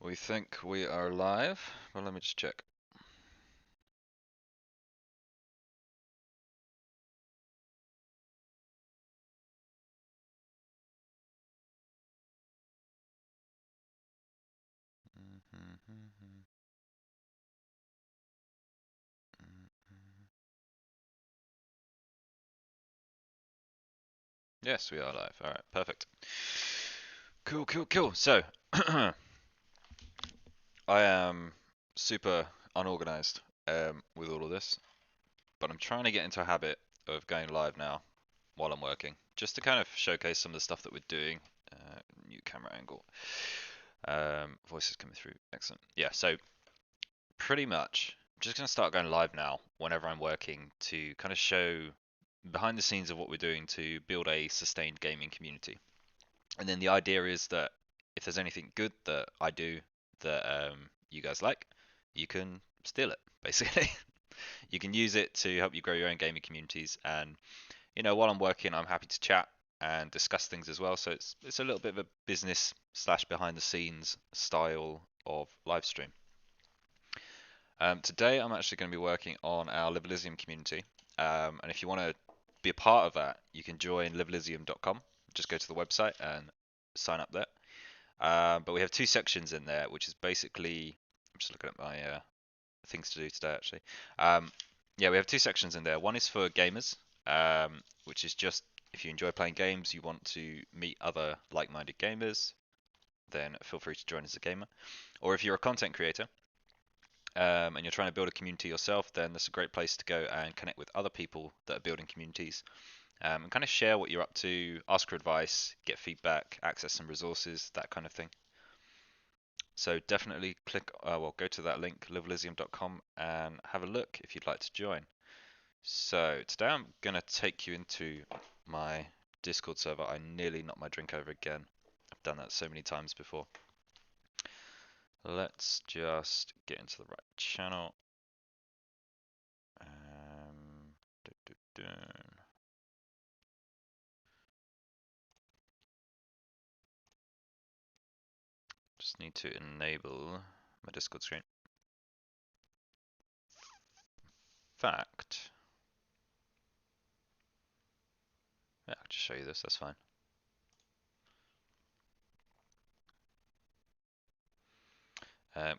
We think we are live. Well, let me just check. Yes, we are live. All right, perfect. Cool, cool, cool. So, I am super unorganized with all of this, but I'm trying to get into a habit of going live now while I'm working, just to kind of showcase some of the stuff that we're doing. New camera angle. Voices coming through. Excellent. Yeah, so pretty much I'm just going to start going live now whenever I'm working to kind of show behind the scenes of what we're doing to build a sustained gaming community. And then the idea is that if there's anything good that I do that you guys like, you can steal it, basically. You can use it to help you grow your own gaming communities. And while I'm working, I'm happy to chat and discuss things as well. So it's a little bit of a business slash behind the scenes style of live stream. Today, I'm actually going to be working on our Live Elysium community. And if you want to be a part of that, you can join liveelysium.com. Just go to the website and sign up there. But we have two sections in there, which is basically, I'm just looking at my things to do today actually. Yeah, we have two sections in there. One is for gamers, which is just if you enjoy playing games, you want to meet other like-minded gamers, then feel free to join as a gamer. Or if you're a content creator, and you're trying to build a community yourself, then that's a great place to go and connect with other people that are building communities, and kind of share what you're up to, ask for advice, get feedback, access some resources, that kind of thing. So definitely go to that link, liveelysium.com, and have a look if you'd like to join. So today I'm going to take you into my Discord server. I nearly knocked my drink over again. I've done that so many times before. Let's just get into the right channel. Just need to enable my Discord screen. Fact, yeah, I'll just show you this, that's fine.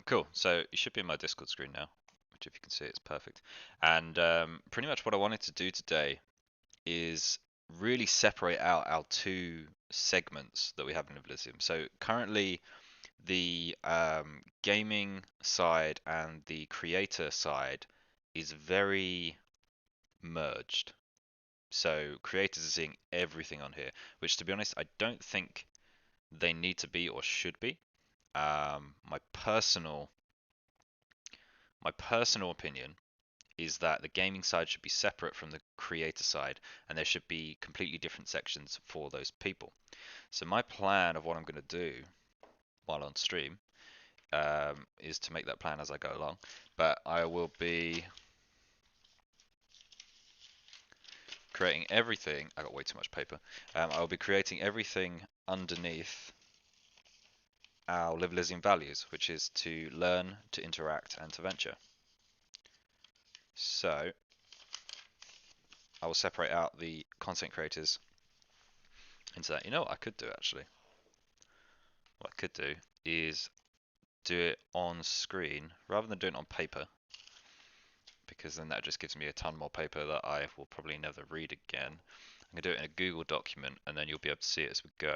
Cool, so you should be in my Discord screen now, which if you can see it's perfect. And pretty much what I wanted to do today is really separate out our two segments that we have in Elysium. So currently the gaming side and the creator side is very merged. So creators are seeing everything on here, which to be honest, I don't think they need to be or should be. My personal opinion is that the gaming side should be separate from the creator side, and there should be completely different sections for those people. So my plan of what I'm going to do while on stream is to make that plan as I go along. But I will be creating everything. I got way too much paper. I'll be creating everything underneath our Live Elysium values, which is to learn, to interact, and to venture. So I will separate out the content creators into that. You know what I could do actually? What I could do is do it on screen rather than doing it on paper, because then that just gives me a ton more paper that I will probably never read again. I'm going to do it in a Google document and then you'll be able to see it as we go.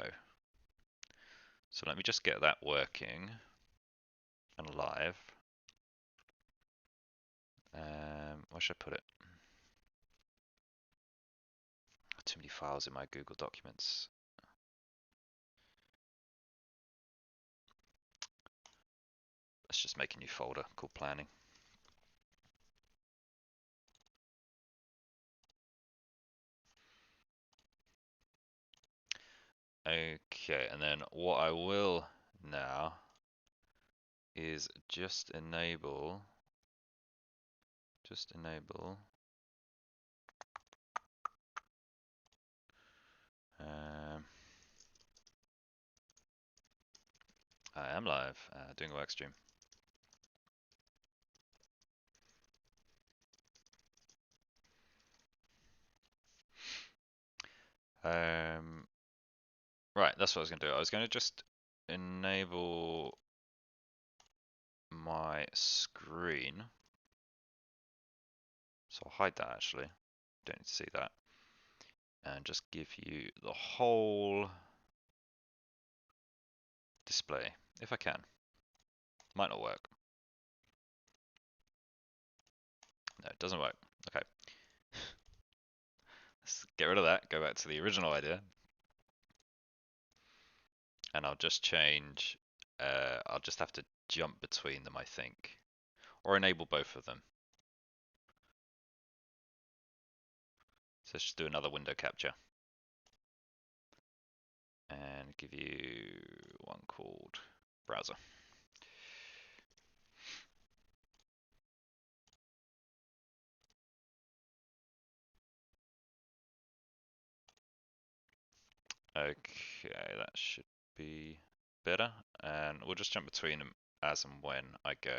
So let me just get that working and live. Where should I put it? Too many files in my Google documents. Let's just make a new folder called planning. Okay, and then what I will now is just enable um, I am live, doing a work stream. Right, that's what I was going to do. I was going to just enable my screen. So I'll hide that actually. Don't need to see that. And just give you the whole display, if I can. Might not work. No, it doesn't work. Okay. Let's get rid of that, go back to the original idea. And I'll just change, I'll just have to jump between them, I think. Or enable both of them. So let's just do another window capture. And give you one called browser. Okay, that should be better. And we'll just jump between them as and when I go.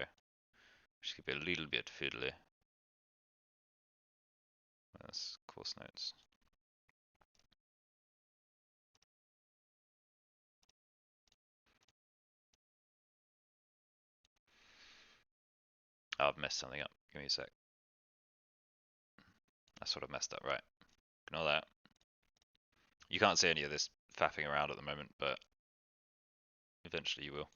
Just give it a little bit fiddly. That's course notes. Oh, I've messed something up. Give me a sec. I sort of messed up, right? Ignore that. You can't see any of this faffing around at the moment, but eventually you will.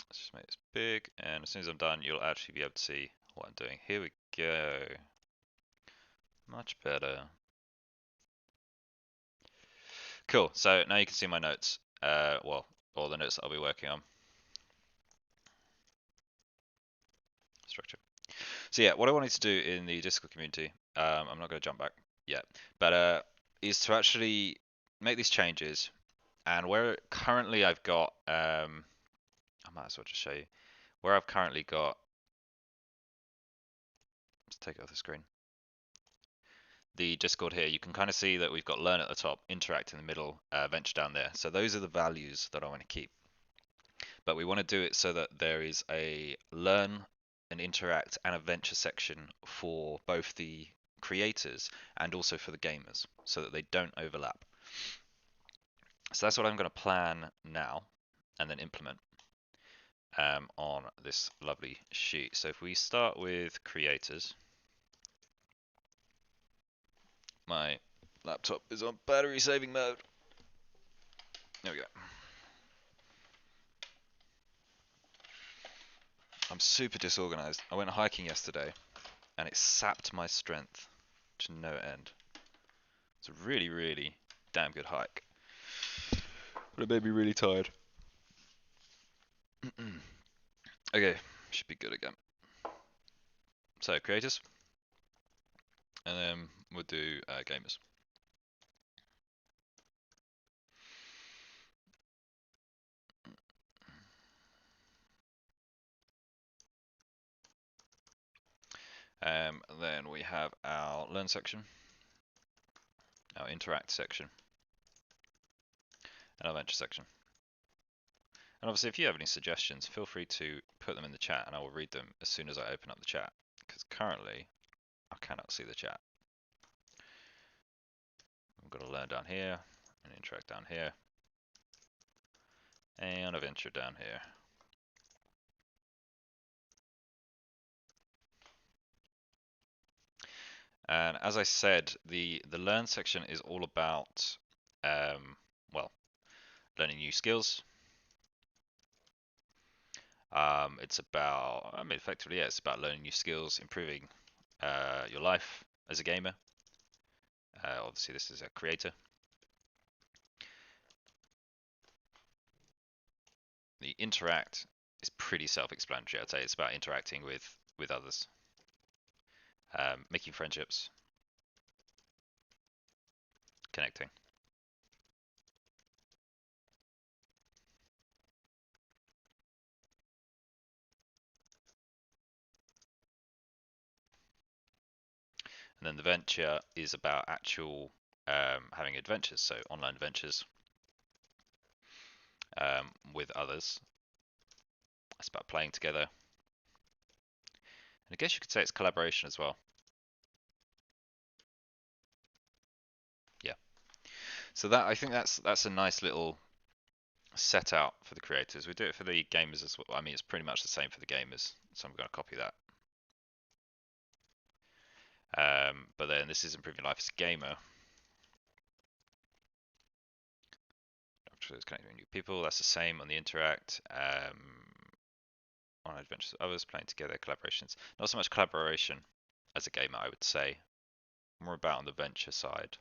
Let's just make this big, and as soon as I'm done, you'll actually be able to see what I'm doing. Here we go. Much better. Cool, so now you can see my notes. Well, all the notes that I'll be working on. Structure. So yeah, what I wanted to do in the Discord community, I'm not going to jump back yet, but is to actually make these changes. And where currently I've got, I might as well just show you where I've currently got. Let's take it off the screen. The Discord here, you can kind of see that we've got learn at the top, interact in the middle, venture down there. So those are the values that I want to keep. But we want to do it so that there is a learn, an interact, and a venture section for both the creators and also for the gamers, so that they don't overlap. So that's what I'm going to plan now and then implement on this lovely sheet. So if we start with creators, my laptop is on battery saving mode. There we go. I'm super disorganized. I went hiking yesterday and it sapped my strength to no end. It's a really, really damn good hike. But it made me really tired. Okay, should be good again. So creators, and then we'll do gamers. And then we have our learn section, our interact section, and our venture section. And obviously, if you have any suggestions, feel free to put them in the chat, and I will read them as soon as I open up the chat. Because currently, I cannot see the chat. I've got to learn down here, and interact down here, and a venture down here. And as I said, the learn section is all about, well, learning new skills. It's about, I mean, effectively, yeah, it's about learning new skills, improving your life as a gamer. Obviously, this is a creator. The interact is pretty self-explanatory. I'd say it's about interacting with others, making friendships, connecting. And then the venture is about actual having adventures, so online adventures with others. It's about playing together. And I guess you could say it's collaboration as well. Yeah. So that I think that's a nice little set out for the creators. We do it for the gamers as well. I mean, it's pretty much the same for the gamers, so I'm going to copy that. But then this is improving life as a gamer. It's connecting with new people. That's the same on the interact. On adventures with others, playing together, collaborations. Not so much collaboration as a gamer, I would say. More about on the venture side.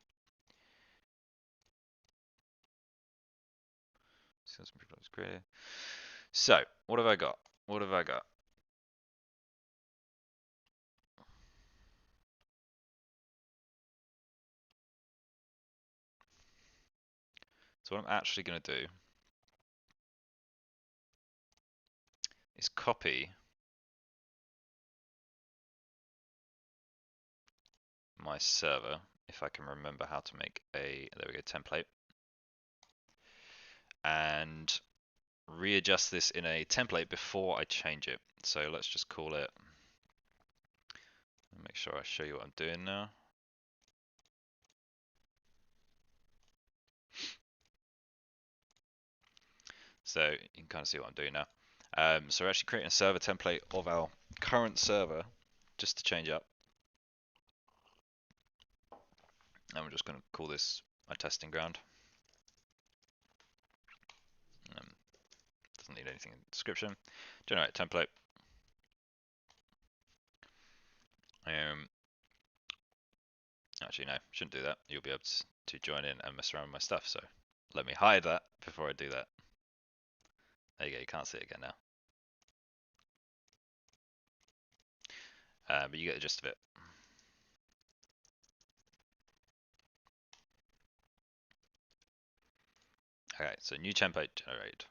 So, what have I got? What have I got? So what I'm actually going to do is copy my server, if I can remember how to make a, there we go, template, and readjust this in a template before I change it. So let's just call it, make sure I show you what I'm doing now. So you can kind of see what I'm doing now. So we're actually creating a server template of our current server just to change up. And we're just going to call this my testing ground. Doesn't need anything in the description. Generate template. Actually, no, shouldn't do that. You'll be able to join in and mess around with my stuff. So let me hide that before I do that. There you go. You can't see it again now. But you get the gist of it. Okay, so new template generated.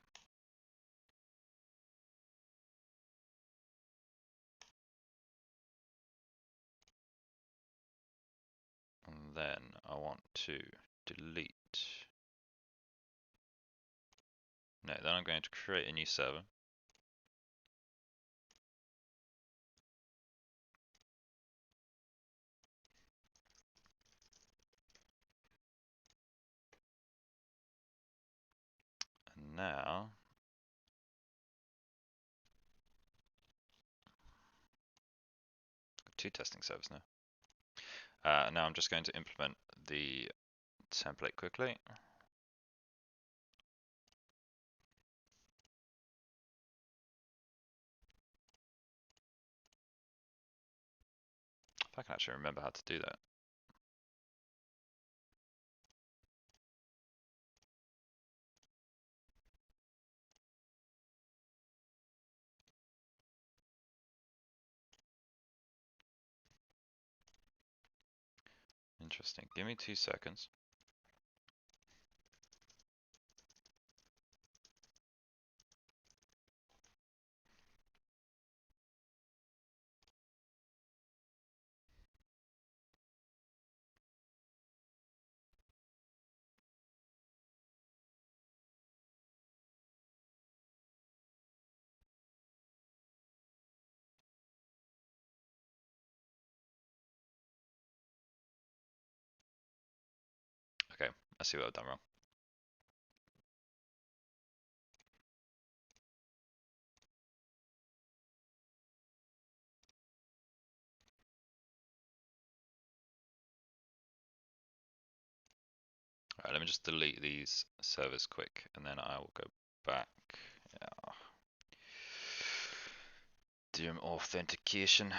And then I want to delete. No, then I'm going to create a new server. And now two testing servers now. Now I'm just going to implement the template quickly. If I can actually remember how to do that. Interesting. Give me 2 seconds. Okay, I see what I've done wrong. Alright, let me just delete these servers quick and then I will go back. Yeah. Do authentication.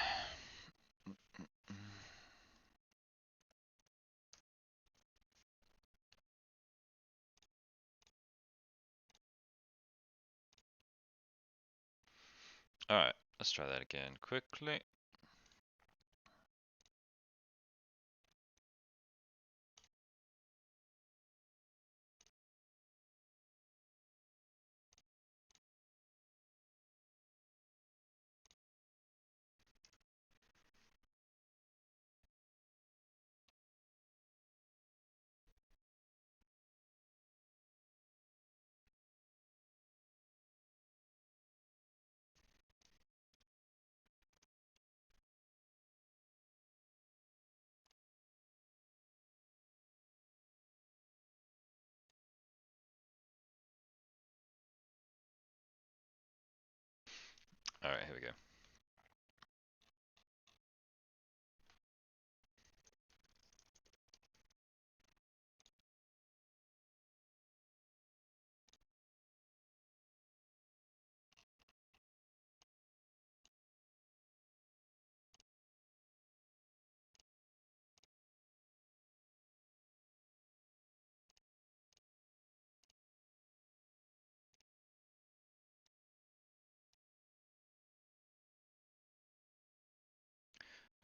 Alright, let's try that again quickly. Alright, here we go.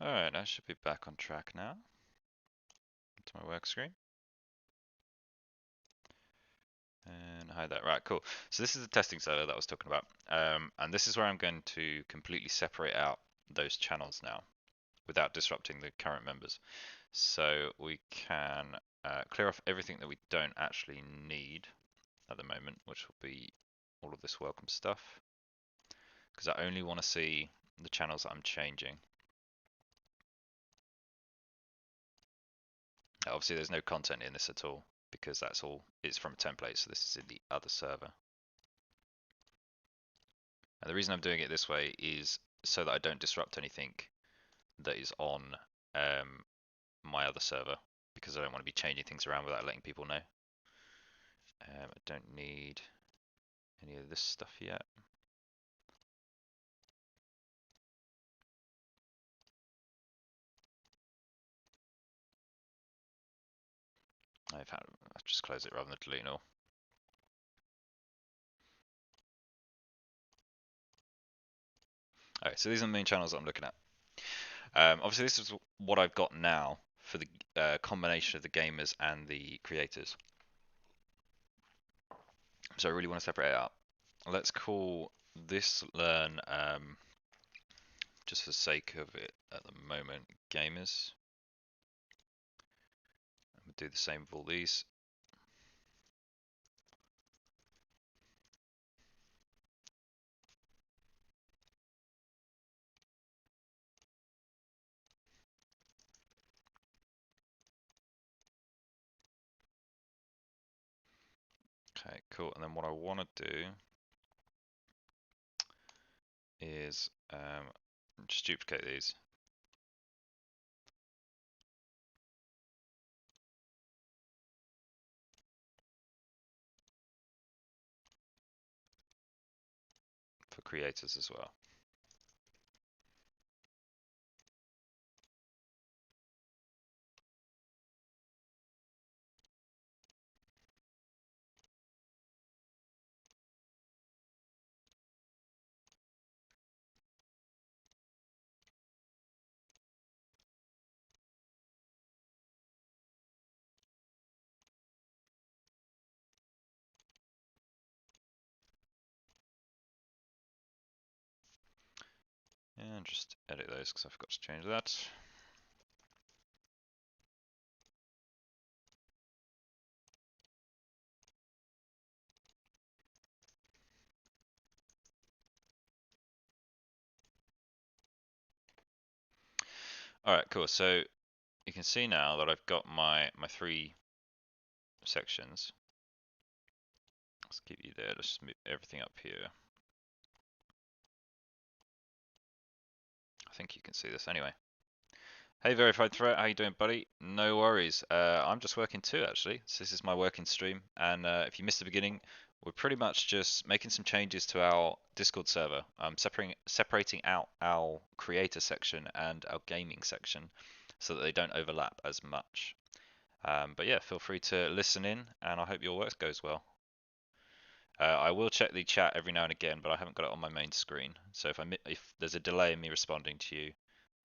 Alright, I should be back on track now. To my work screen. And hide that. Right, cool. So this is the testing server that I was talking about. And this is where I'm going to completely separate out those channels now without disrupting the current members. So we can clear off everything that we don't actually need at the moment, which will be all of this welcome stuff. Because I only want to see the channels that I'm changing. Obviously there's no content in this at all, because that's all, it's from a template, so this is in the other server. And the reason I'm doing it this way is so that I don't disrupt anything that is on my other server, because I don't want to be changing things around without letting people know. I don't need any of this stuff yet. I'll just close it rather than delete all. Alright, so these are the main channels that I'm looking at. Obviously this is what I've got now for the combination of the gamers and the creators. So I really want to separate it out. Let's call this learn, just for the sake of it at the moment, gamers. We'll do the same with all these. Okay, cool. And then what I want to do is just duplicate these. For creators as well. And just edit those because I forgot to change that. Alright, cool. So you can see now that I've got my three sections. Let's keep you there. Let's move everything up here. I think you can see this anyway. Hey Verified Threat, how you doing, buddy? No worries. I'm just working too, actually. So this is my working stream, and if you missed the beginning, we're pretty much just making some changes to our Discord server. I'm separating out our creator section and our gaming section so that they don't overlap as much. But yeah, feel free to listen in, and I hope your work goes well. I will check the chat every now and again, but I haven't got it on my main screen. So if there's a delay in me responding to you,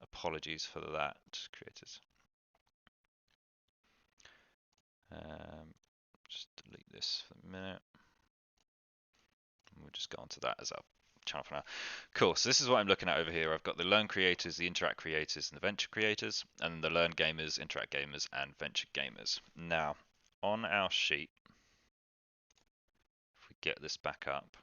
apologies for that, creators. Just delete this for a minute. We'll just go on to that as our channel for now. Cool, so this is what I'm looking at over here. I've got the learn creators, the interact creators, and the venture creators, and the learn gamers, interact gamers, and venture gamers. Now, on our sheet, if we get this back up,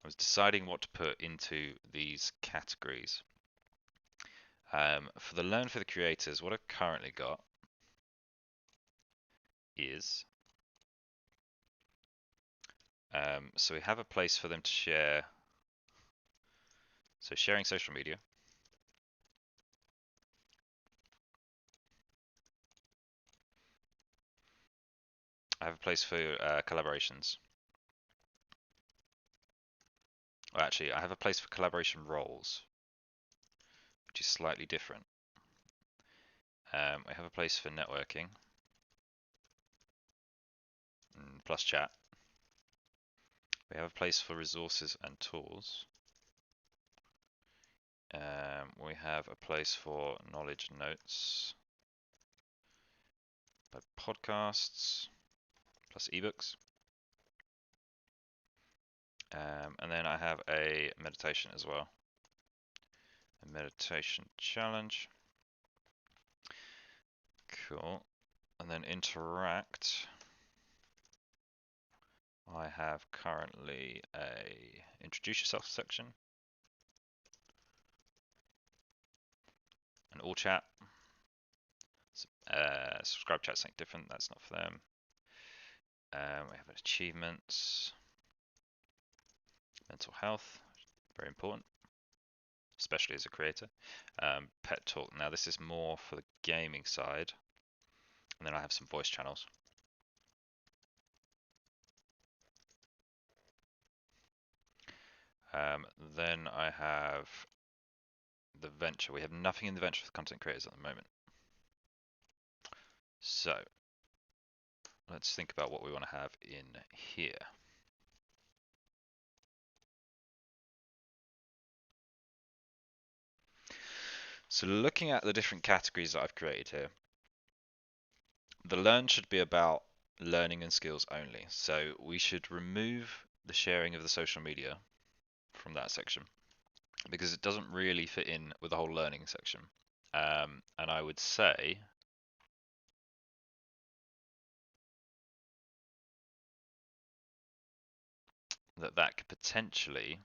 I was deciding what to put into these categories. For the learn for the creators, what I've currently got is So we have a place for them to share. So sharing social media. I have a place for collaborations. Well, actually, I have a place for collaboration roles, which is slightly different. I have a place for networking plus chat. We have a place for resources and tools. We have a place for knowledge notes, podcasts plus ebooks. And then I have a meditation as well. A meditation challenge. Cool. And then interact. I have currently a introduce yourself section. An all chat. Subscribe chat something different, that's not for them. We have achievements. Mental health, very important, especially as a creator. Pet talk, now this is more for the gaming side. And then I have some voice channels. Then I have the venture. We have nothing in the venture for content creators at the moment. So let's think about what we want to have in here. So looking at the different categories that I've created here, the learn should be about learning and skills only. So we should remove the sharing of the social media from that section because it doesn't really fit in with the whole learning section. And I would say that that could potentially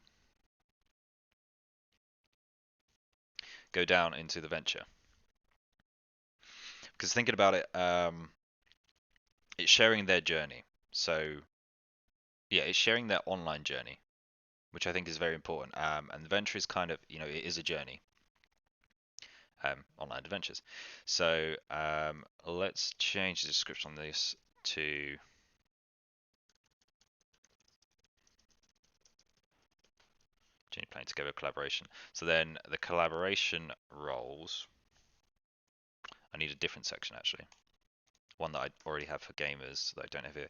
go down into the venture. Because thinking about it, it's sharing their journey. So yeah, it's sharing their online journey, which I think is very important. And the venture is kind of, it is a journey. Online adventures. So let's change the description on this to journey planning together collaboration. So then the collaboration roles, I need a different section actually. One that I already have for gamers that I don't have here.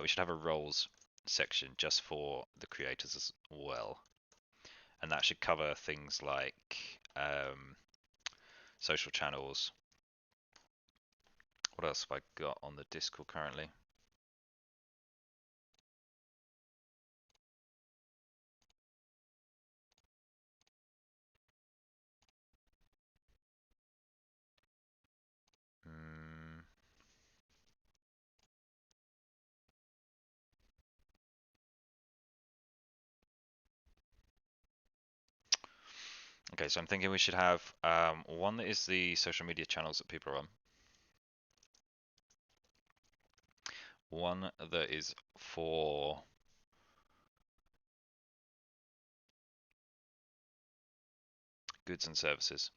We should have a roles section just for the creators as well. And that should cover things like social channels. What else have I got on the Discord currently? Okay, so I'm thinking we should have one that is the social media channels that people are on. One that is for goods and services.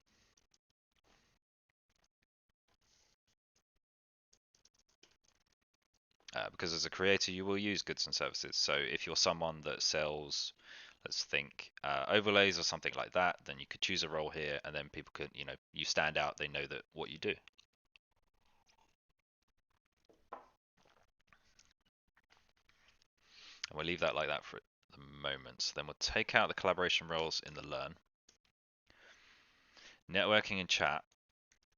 Because as a creator, you will use goods and services. So if you're someone that sells, let's think, overlays or something like that, then you could choose a role here, and then people could, you stand out, they know that what you do. And we'll leave that like that for the moment. So then we'll take out the collaboration roles in the learn. Networking and chat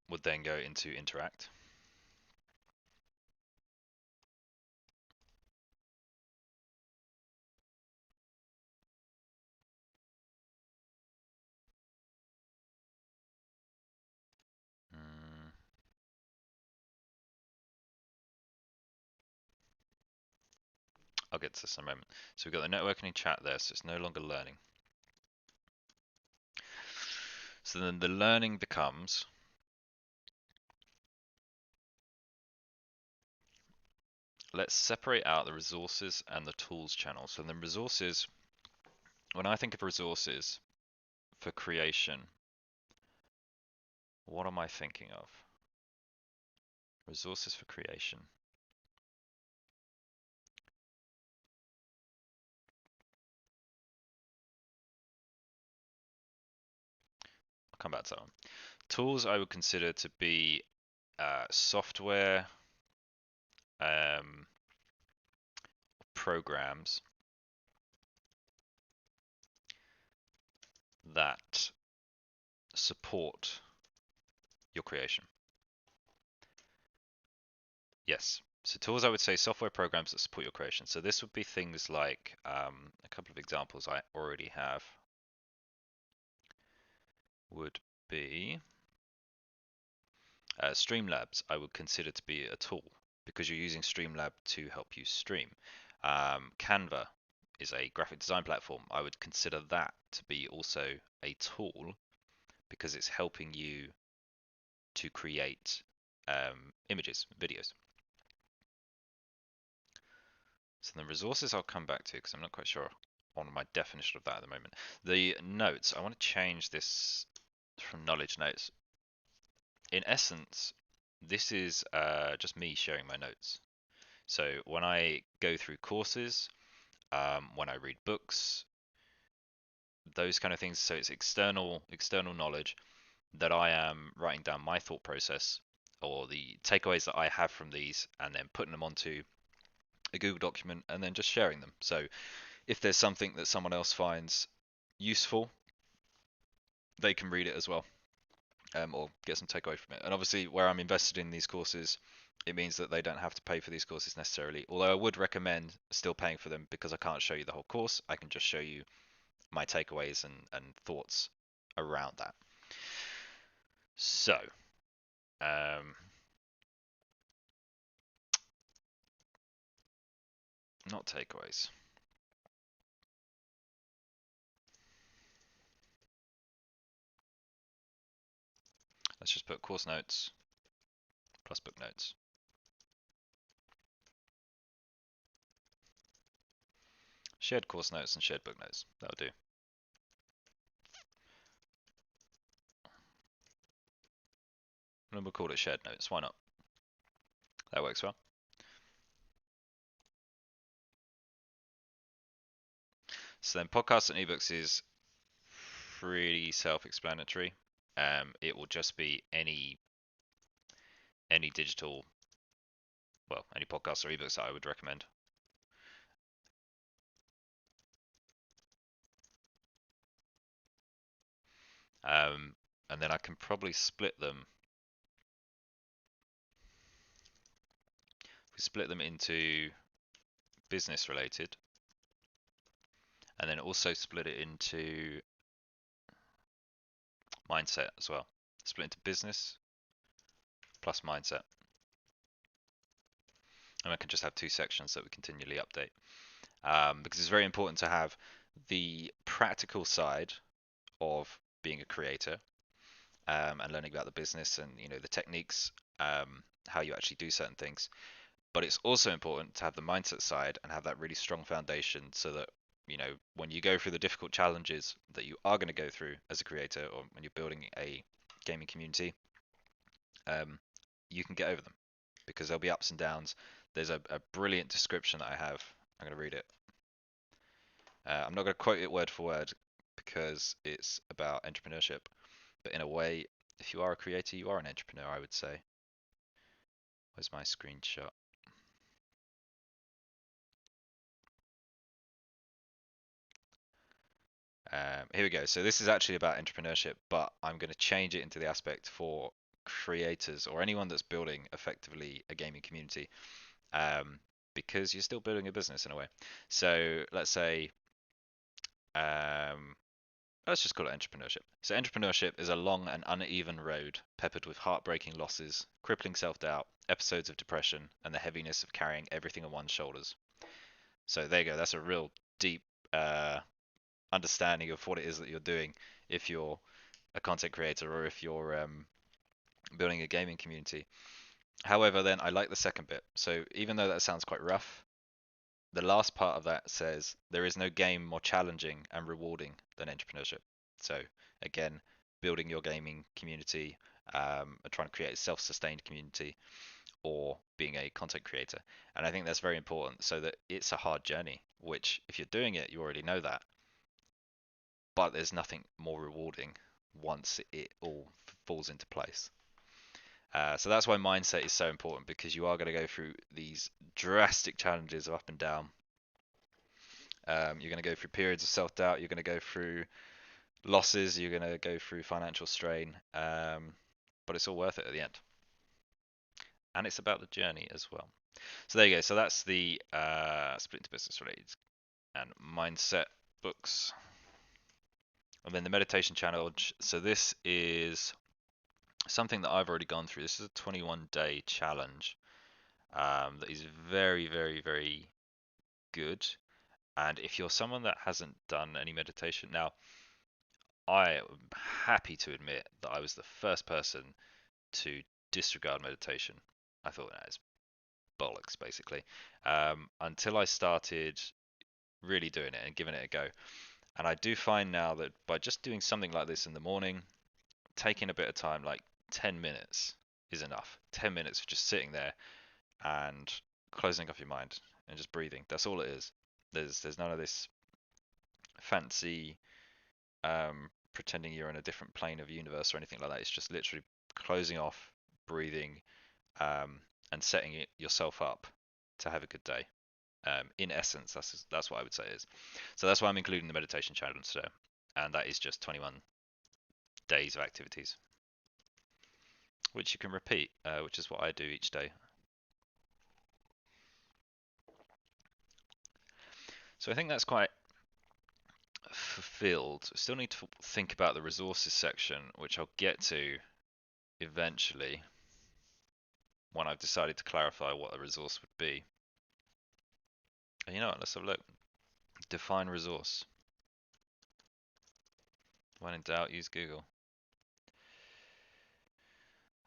would then go into interact. I'll get to this in a moment. So we've got the networking and chat there, so it's no longer learning. So then the learning becomes let's separate out the resources and the tools channel. So the resources, when I think of resources for creation, what am I thinking of? Resources for creation. I'll come back to that one. Tools I would consider to be software, programs that support your creation. Yes. So tools, I would say software programs that support your creation. So this would be things like a couple of examples I already have would be Streamlabs. I would consider to be a tool because you're using Streamlab to help you stream. Canva is a graphic design platform. I would consider that to be also a tool because it's helping you to create images, videos. So the resources I'll come back to because I'm not quite sure on my definition of that at the moment. The notes, I want to change this from knowledge notes. In essence, this is just me sharing my notes. So when I go through courses, when I read books, those kind of things, so it's external knowledge that I am writing down my thought process or the takeaways that I have from these and then putting them onto a Google document and then just sharing them. So if there's something that someone else finds useful, they can read it as well, or get some takeaway from it. And obviously, where I'm invested in these courses, it means that they don't have to pay for these courses necessarily. Although I would recommend still paying for them because I can't show you the whole course. I can just show you my takeaways and thoughts around that. So, not takeaways. Let's just put course notes plus book notes. Shared course notes and shared book notes. That'll do. And we'll call it shared notes. Why not? That works well. So then podcasts and ebooks is pretty self-explanatory. It will just be any digital, well, any podcasts or ebooks that I would recommend. And then I can probably split them. We split them into business related, and then also split it into mindset as well. Split into business plus mindset. And I can just have two sections that we continually update. Because it's very important to have the practical side of being a creator and learning about the business and the techniques, how you actually do certain things. But it's also important to have the mindset side and have that really strong foundation so that when you go through the difficult challenges that you are going to go through as a creator or when you're building a gaming community, you can get over them because there'll be ups and downs. There's a brilliant description that I have. I'm going to read it. I'm not going to quote it word for word because it's about entrepreneurship, but in a way, if you are a creator, you are an entrepreneur, I would say. Where's my screenshot? Here we go. So this is actually about entrepreneurship, but I'm going to change it into the aspect for creators or anyone that's building effectively a gaming community, because you're still building a business in a way. So let's say, let's just call it entrepreneurship. So entrepreneurship is a long and uneven road peppered with heartbreaking losses, crippling self-doubt, episodes of depression, and the heaviness of carrying everything on one's shoulders. So there you go. That's a real deep understanding of what it is that you're doing if you're a content creator or if you're building a gaming community. However, then I like the second bit. So even though that sounds quite rough, the last part of that says there is no game more challenging and rewarding than entrepreneurship. So again, building your gaming community, and trying to create a self-sustained community, or being a content creator. And I think that's very important. So that it's a hard journey, which if you're doing it, you already know that. But there's nothing more rewarding once it all falls into place. So that's why mindset is so important, because you are going to go through these drastic challenges of up and down. You're going to go through periods of self-doubt. You're going to go through losses. You're going to go through financial strain. But it's all worth it at the end. And it's about the journey as well. So there you go. So that's the split into business related and mindset books. And then the meditation challenge. So this is something that I've already gone through. This is a 21-day challenge that is very, very, very good. And if you're someone that hasn't done any meditation, now I am happy to admit that I was the first person to disregard meditation. I thought that is bollocks, basically, until I started really doing it and giving it a go. And I do find now that by just doing something like this in the morning, taking a bit of time, like 10 minutes, is enough. 10 minutes of just sitting there and closing off your mind and just breathing. That's all it is. There's none of this fancy pretending you're in a different plane of universe or anything like that. It's just literally closing off, breathing, and setting yourself up to have a good day. In essence, that's what I would say is. So that's why I'm including the meditation challenge today, and that is just 21 days of activities, which you can repeat, which is what I do each day. So I think that's quite fulfilled. Still need to think about the resources section, which I'll get to eventually when I've decided to clarify what a resource would be. And you know what? Let's have a look. Define resource. When in doubt, use Google.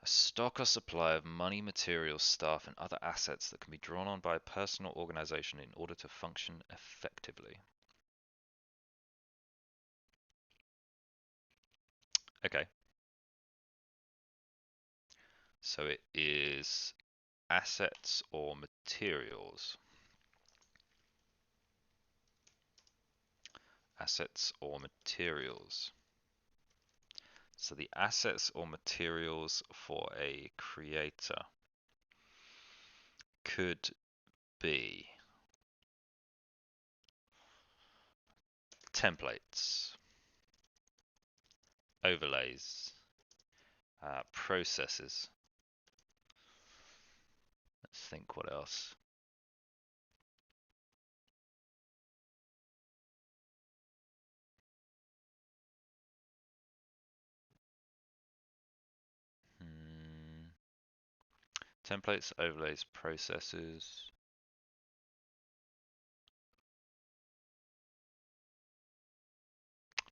A stock or supply of money, materials, staff, and other assets that can be drawn on by a person or organization in order to function effectively. Okay. So it is assets or materials. Assets or materials. So the assets or materials for a creator could be templates, overlays, processes. Let's think what else. Templates, overlays, processes.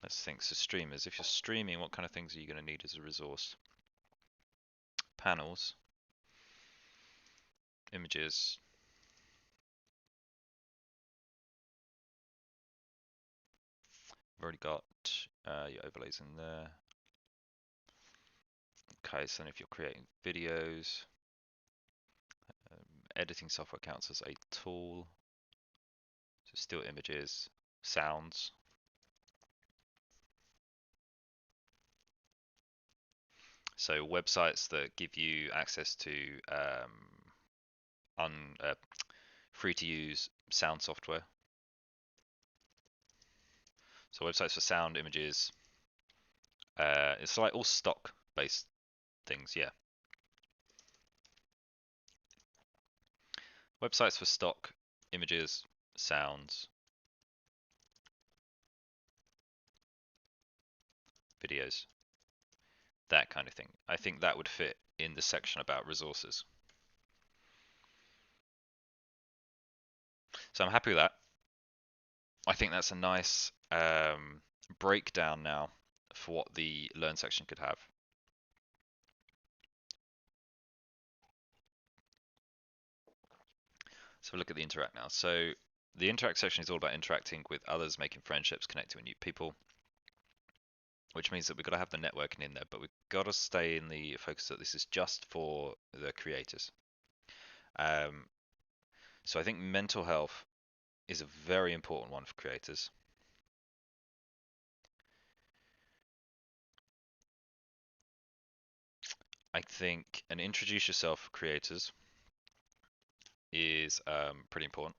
Let's think. So streamers, if you're streaming, what kind of things are you going to need as a resource? Panels, images, I've already got your overlays in there. Okay, so then if you're creating videos, editing software counts as a tool. So still images, sounds. So websites that give you access to free to use sound software. So websites for sound, images. It's like all stock based things, yeah. Websites for stock, images, sounds, videos, that kind of thing. I think that would fit in the section about resources. So I'm happy with that. I think that's a nice breakdown now for what the learn section could have. So look at the interact now. So the interact section is all about interacting with others, making friendships, connecting with new people, which means that we've got to have the networking in there, but we've got to stay in the focus that this is just for the creators. Um, so I think mental health is a very important one for creators. I think and introduce yourself for creators is pretty important.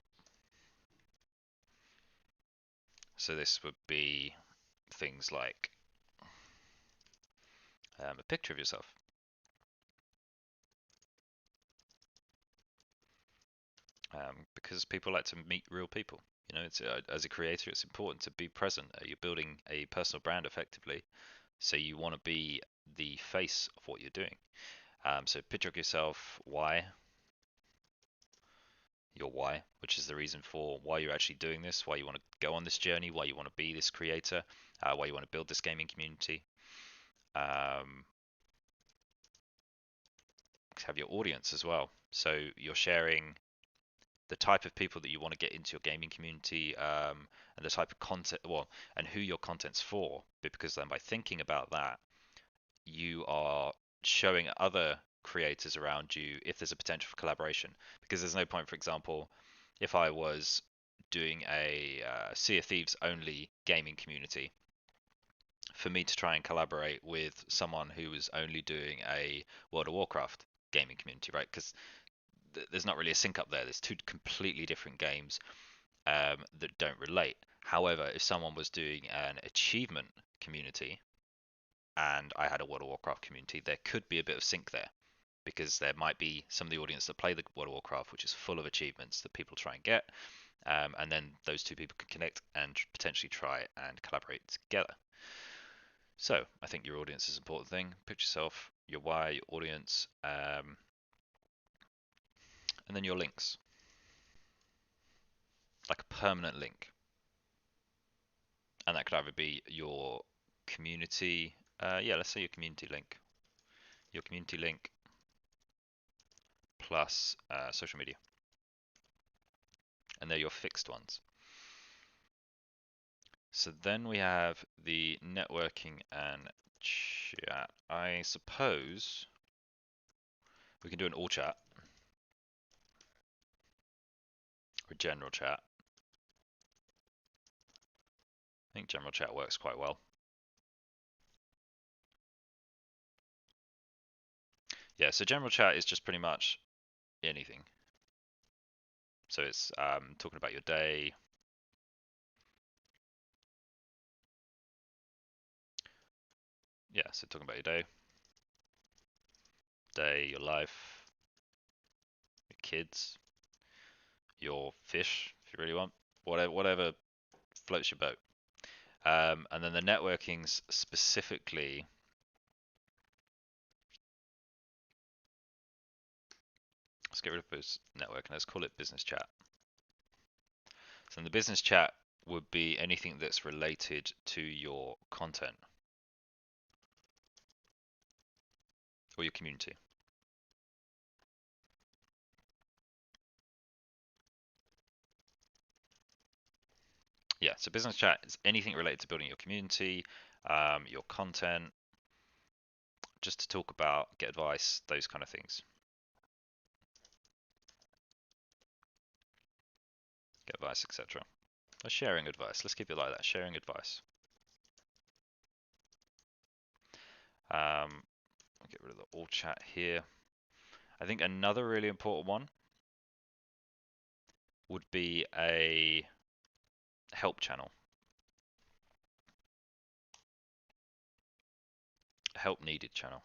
So this would be things like a picture of yourself. Because people like to meet real people. You know, it's as a creator, it's important to be present. You're building a personal brand effectively, so you want to be the face of what you're doing. So picture of yourself, why, your why, which is the reason for why you're actually doing this, why you want to go on this journey, why you want to be this creator, why you want to build this gaming community. Have your audience as well. So you're sharing the type of people that you want to get into your gaming community, and the type of content, well, and who your content's for. Because then by thinking about that, you are showing other creators around you if there's a potential for collaboration. Because there's no point, for example, if I was doing a Sea of Thieves only gaming community, for me to try and collaborate with someone who was only doing a World of Warcraft gaming community, right? Because there's not really a sync up there. There's two completely different games that don't relate. However, if someone was doing an achievement community and I had a World of Warcraft community, there could be a bit of sync there because there might be some of the audience that play the World of Warcraft, which is full of achievements that people try and get, and then those two people can connect and potentially try and collaborate together. So I think your audience is an important thing. Pick yourself, your why, your audience, and then your links, like a permanent link. And that could either be your community, yeah, let's say your community link plus social media, and they're your fixed ones. So then we have the networking and chat. I suppose we can do an all chat or general chat. I think general chat works quite well. Yeah, so general chat is just pretty much anything. So it's talking about your day. Yeah, so talking about your day, your life, your kids, your fish, if you really want, whatever floats your boat. And then the networking's specifically, let's get rid of networking, let's call it business chat. So in the business chat would be anything that's related to your content or your community. Yeah, so business chat is anything related to building your community, your content, just to talk about, get advice, those kind of things. Get advice, etc. Or sharing advice. Let's keep it like that. Sharing advice. I'll get rid of the all chat here. I think another really important one would be a help channel. A help needed channel.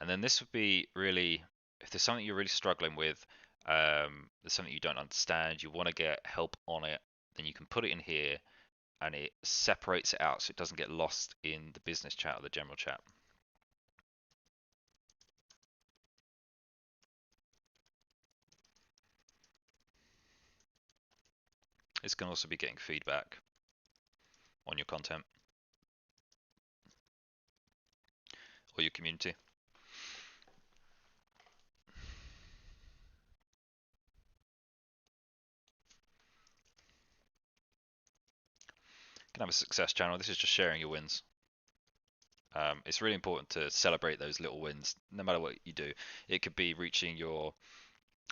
And then this would be really, if there's something you're really struggling with, there's something you don't understand, you want to get help on it, then you can put it in here and it separates it out so it doesn't get lost in the business chat or the general chat. It's going to also be getting feedback on your content or your community. can have a success channel. This is just sharing your wins. It's really important to celebrate those little wins, no matter what you do. It could be reaching your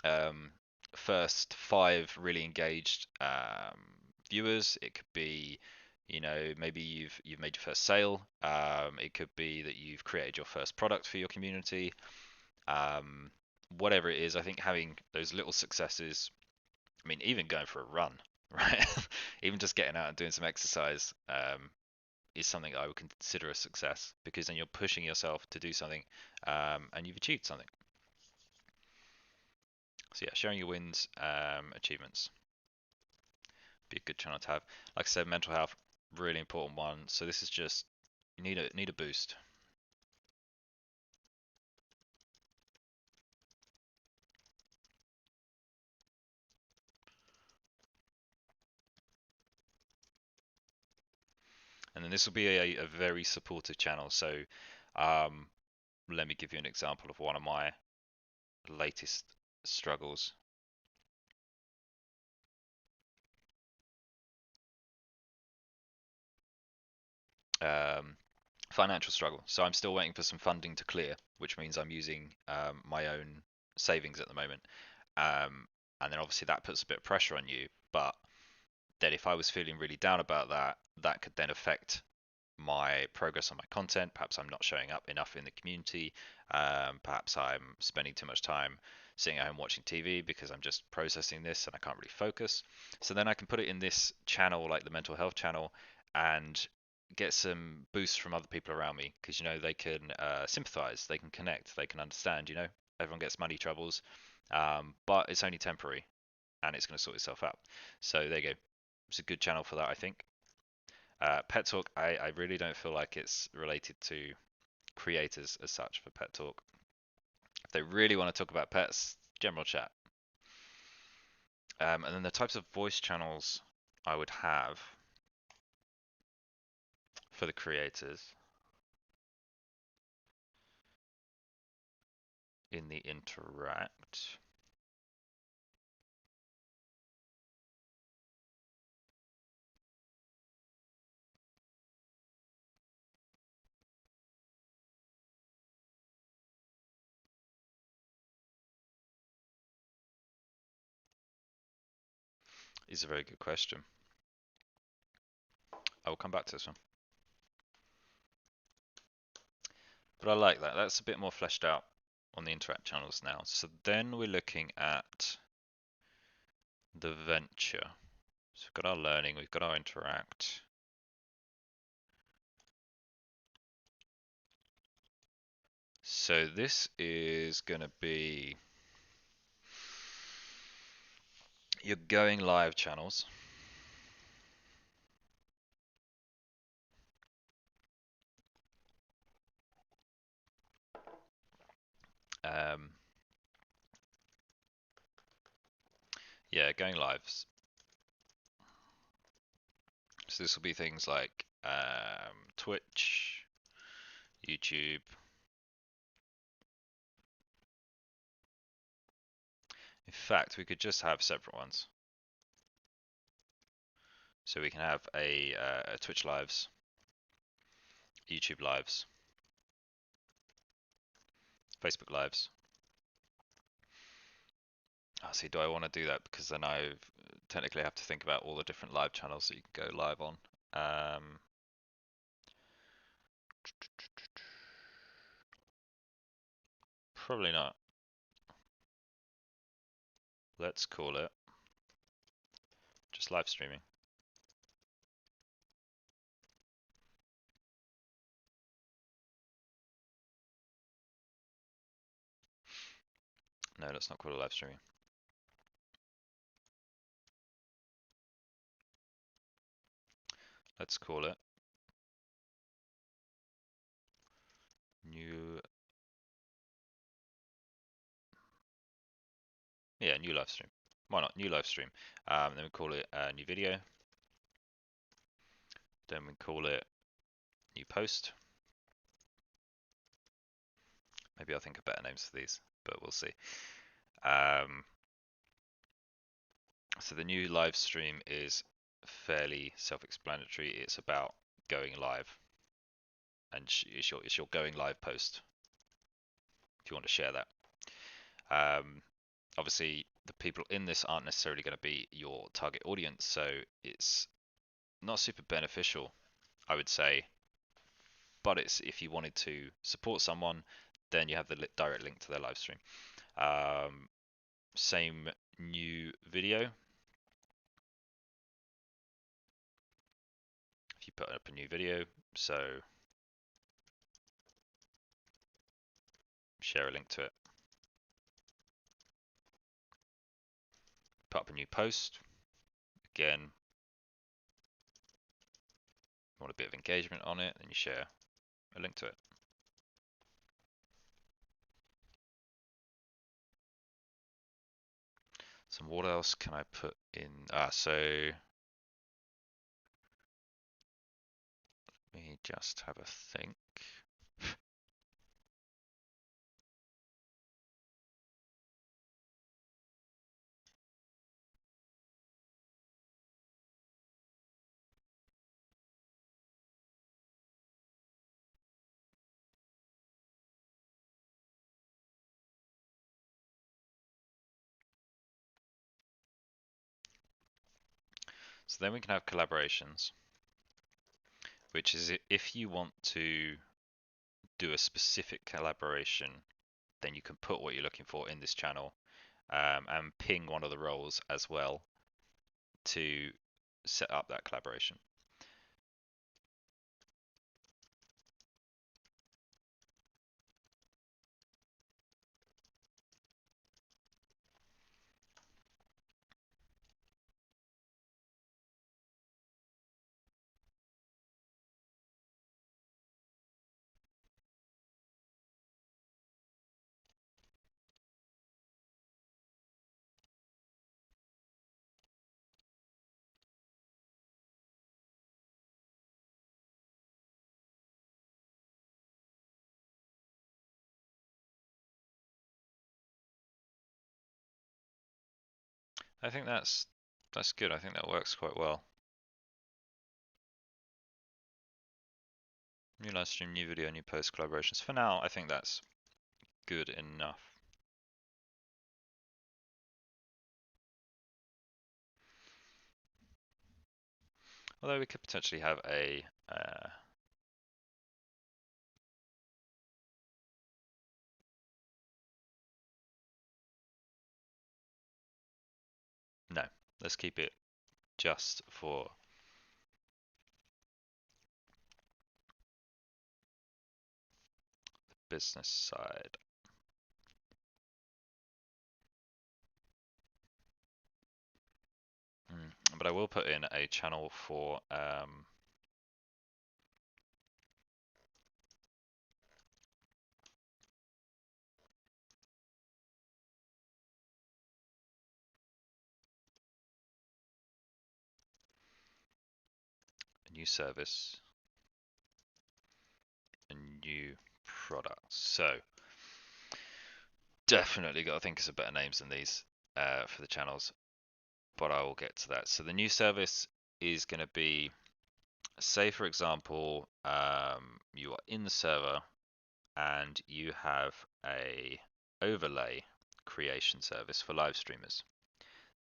um, first 5 really engaged viewers. It could be, maybe you've made your first sale. It could be that you've created your first product for your community. Um, Whatever it is, I think having those little successes. I mean, even going for a run, right? Even just getting out and doing some exercise is something I would consider a success, because then you're pushing yourself to do something, and you've achieved something. So yeah, sharing your wins, achievements, be a good channel to have. Like I said, mental health, really important one. So this is just, you need a boost. And then this will be a very supportive channel. So let me give you an example of one of my latest struggles. Financial struggle. So I'm still waiting for some funding to clear, which means I'm using my own savings at the moment. And then obviously that puts a bit of pressure on you. But then if I was feeling really down about that, that could then affect my progress on my content. Perhaps I'm not showing up enough in the community. Perhaps I'm spending too much time sitting at home watching TV because I'm just processing this and I can't really focus. So then I can put it in this channel, like the mental health channel, and get some boosts from other people around me, because they can sympathize, they can connect, they can understand. Everyone gets money troubles, but it's only temporary and it's going to sort itself out. So there you go. It's a good channel for that, I think. Pet Talk, I really don't feel like it's related to creators as such for Pet Talk. If they really want to talk about pets, general chat. And then the types of voice channels I would have for the creators in the interact. Is a very good question. I will come back to this one. But I like that. That's a bit more fleshed out on the interact channels now. So then we're looking at the venture. So we've got our learning, we've got our interact. So this is going to be your going live channels. Yeah, going lives. So this will be things like Twitch, YouTube. In fact, we could just have separate ones. So we can have a Twitch lives, YouTube lives, Facebook lives. Oh, see, do I want to do that? Because then I technically have to think about all the different live channels that you can go live on. Probably not. Let's call it just live streaming. No, let's not call it live streaming. Let's call it new. Yeah, new live stream. Why not? New live stream. Then we call it new video. Then we call it new post. Maybe I'll think of better names for these, but we'll see. So the new live stream is fairly self-explanatory. It's about going live, and it's your going live post if you want to share that. Obviously, the people in this aren't necessarily going to be your target audience, so it's not super beneficial, I would say. But it's if you wanted to support someone, then you have the direct link to their live stream. Same new video. If you put up a new video, so share a link to it. Put up a new post. Again, want a bit of engagement on it, then you share a link to it. So what else can I put in? So let me just have a think. So then we can have collaborations, which is if you want to do a specific collaboration, then you can put what you're looking for in this channel, and ping one of the roles as well to set up that collaboration. I think that's good. I think that works quite well. New live stream, new video, new post collaborations. For now, I think that's good enough. Although we could potentially have a no, let's keep it just for the business side. But I will put in a channel for a new service, a new product. So definitely got to think of some better names than these for the channels, but I will get to that. So the new service is going to be, say for example, you are in the server and you have a overlay creation service for live streamers.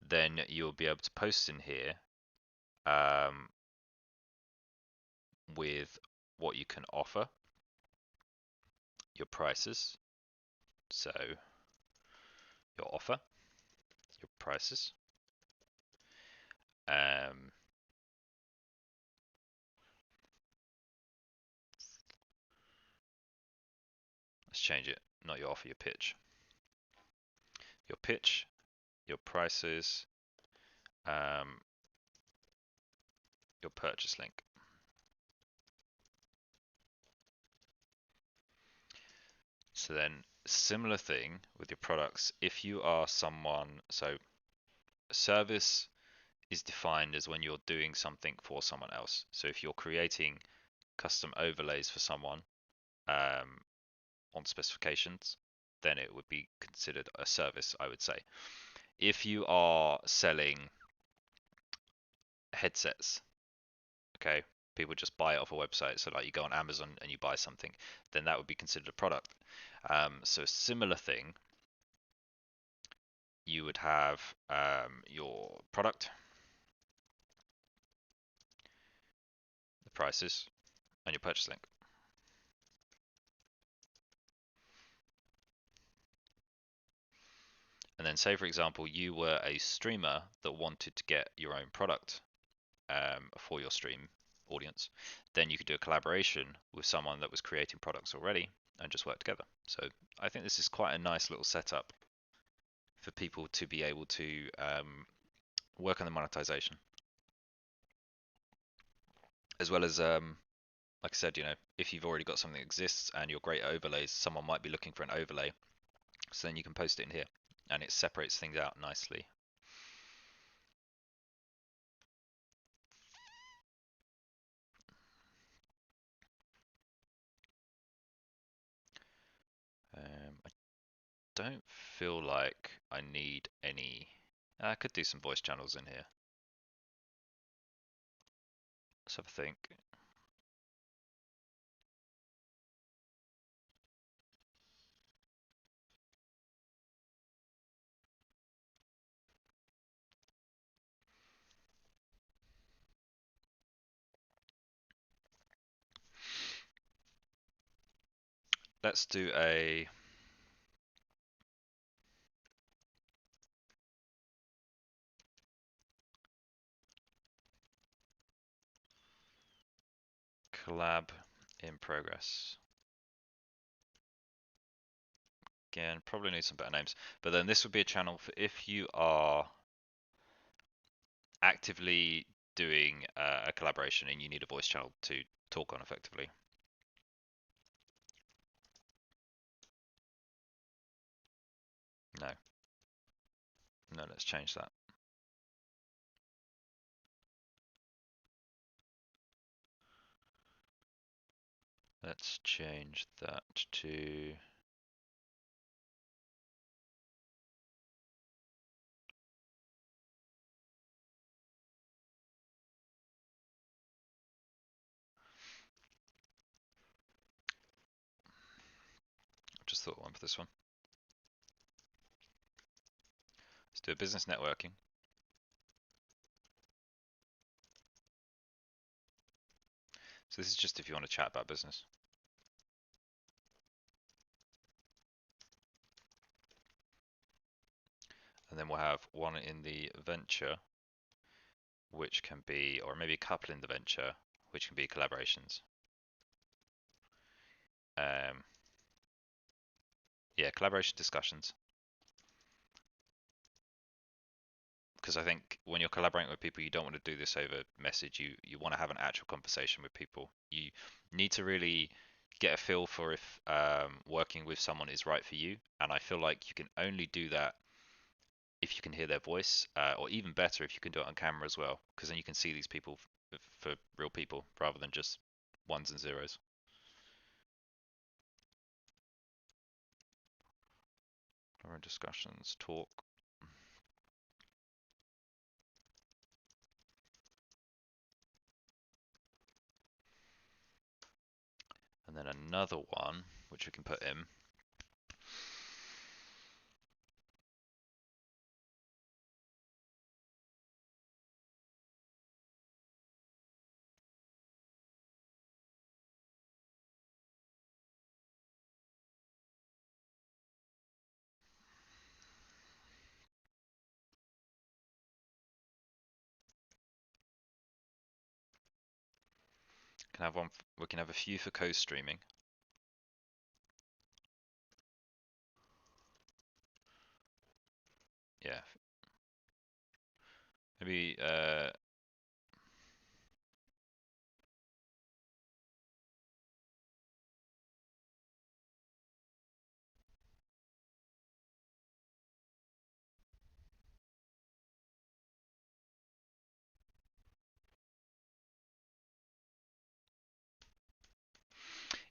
Then you'll be able to post in here with what you can offer, your prices, so your offer, your prices, let's change it, not your offer, your pitch. Your pitch, your prices, your purchase link. So then similar thing with your products. If you are someone, so a service is defined as when you're doing something for someone else. So if you're creating custom overlays for someone on specifications, then it would be considered a service, I would say. If you are selling headsets. Okay, people just buy it off a website. So like you go on Amazon and you buy something, then that would be considered a product. So a similar thing, you would have your product, the prices, and your purchase link. And then say, for example, you were a streamer that wanted to get your own product for your stream audience, then you could do a collaboration with someone that was creating products already and just work together. So I think this is quite a nice little setup for people to be able to work on the monetization, as well as like I said, if you've already got something that exists and you're great at overlays, someone might be looking for an overlay, so then you can post it in here, and it separates things out nicely. I don't feel like I need any. I could do some voice channels in here. Let's have a think. Let's do a collab in progress. Again, probably need some better names, but then this would be a channel for if you are actively doing a collaboration and you need a voice channel to talk on effectively. No. No, let's change that. Let's change that to just thought one for this one. Let's do a business networking. So this is just if you want to chat about business. And then we'll have one in the venture, which can be, or maybe a couple in the venture, which can be collaborations. Yeah, collaboration discussions. Because I think when you're collaborating with people, you don't want to do this over message. You want to have an actual conversation with people. You need to really get a feel for if working with someone is right for you. And I feel like you can only do that if you can hear their voice, or even better if you can do it on camera as well, because then you can see these people for real people rather than just ones and zeros. Discussions, talk. And then another one, which we can put in. Can have one. We can have a few for co-streaming. Yeah. Maybe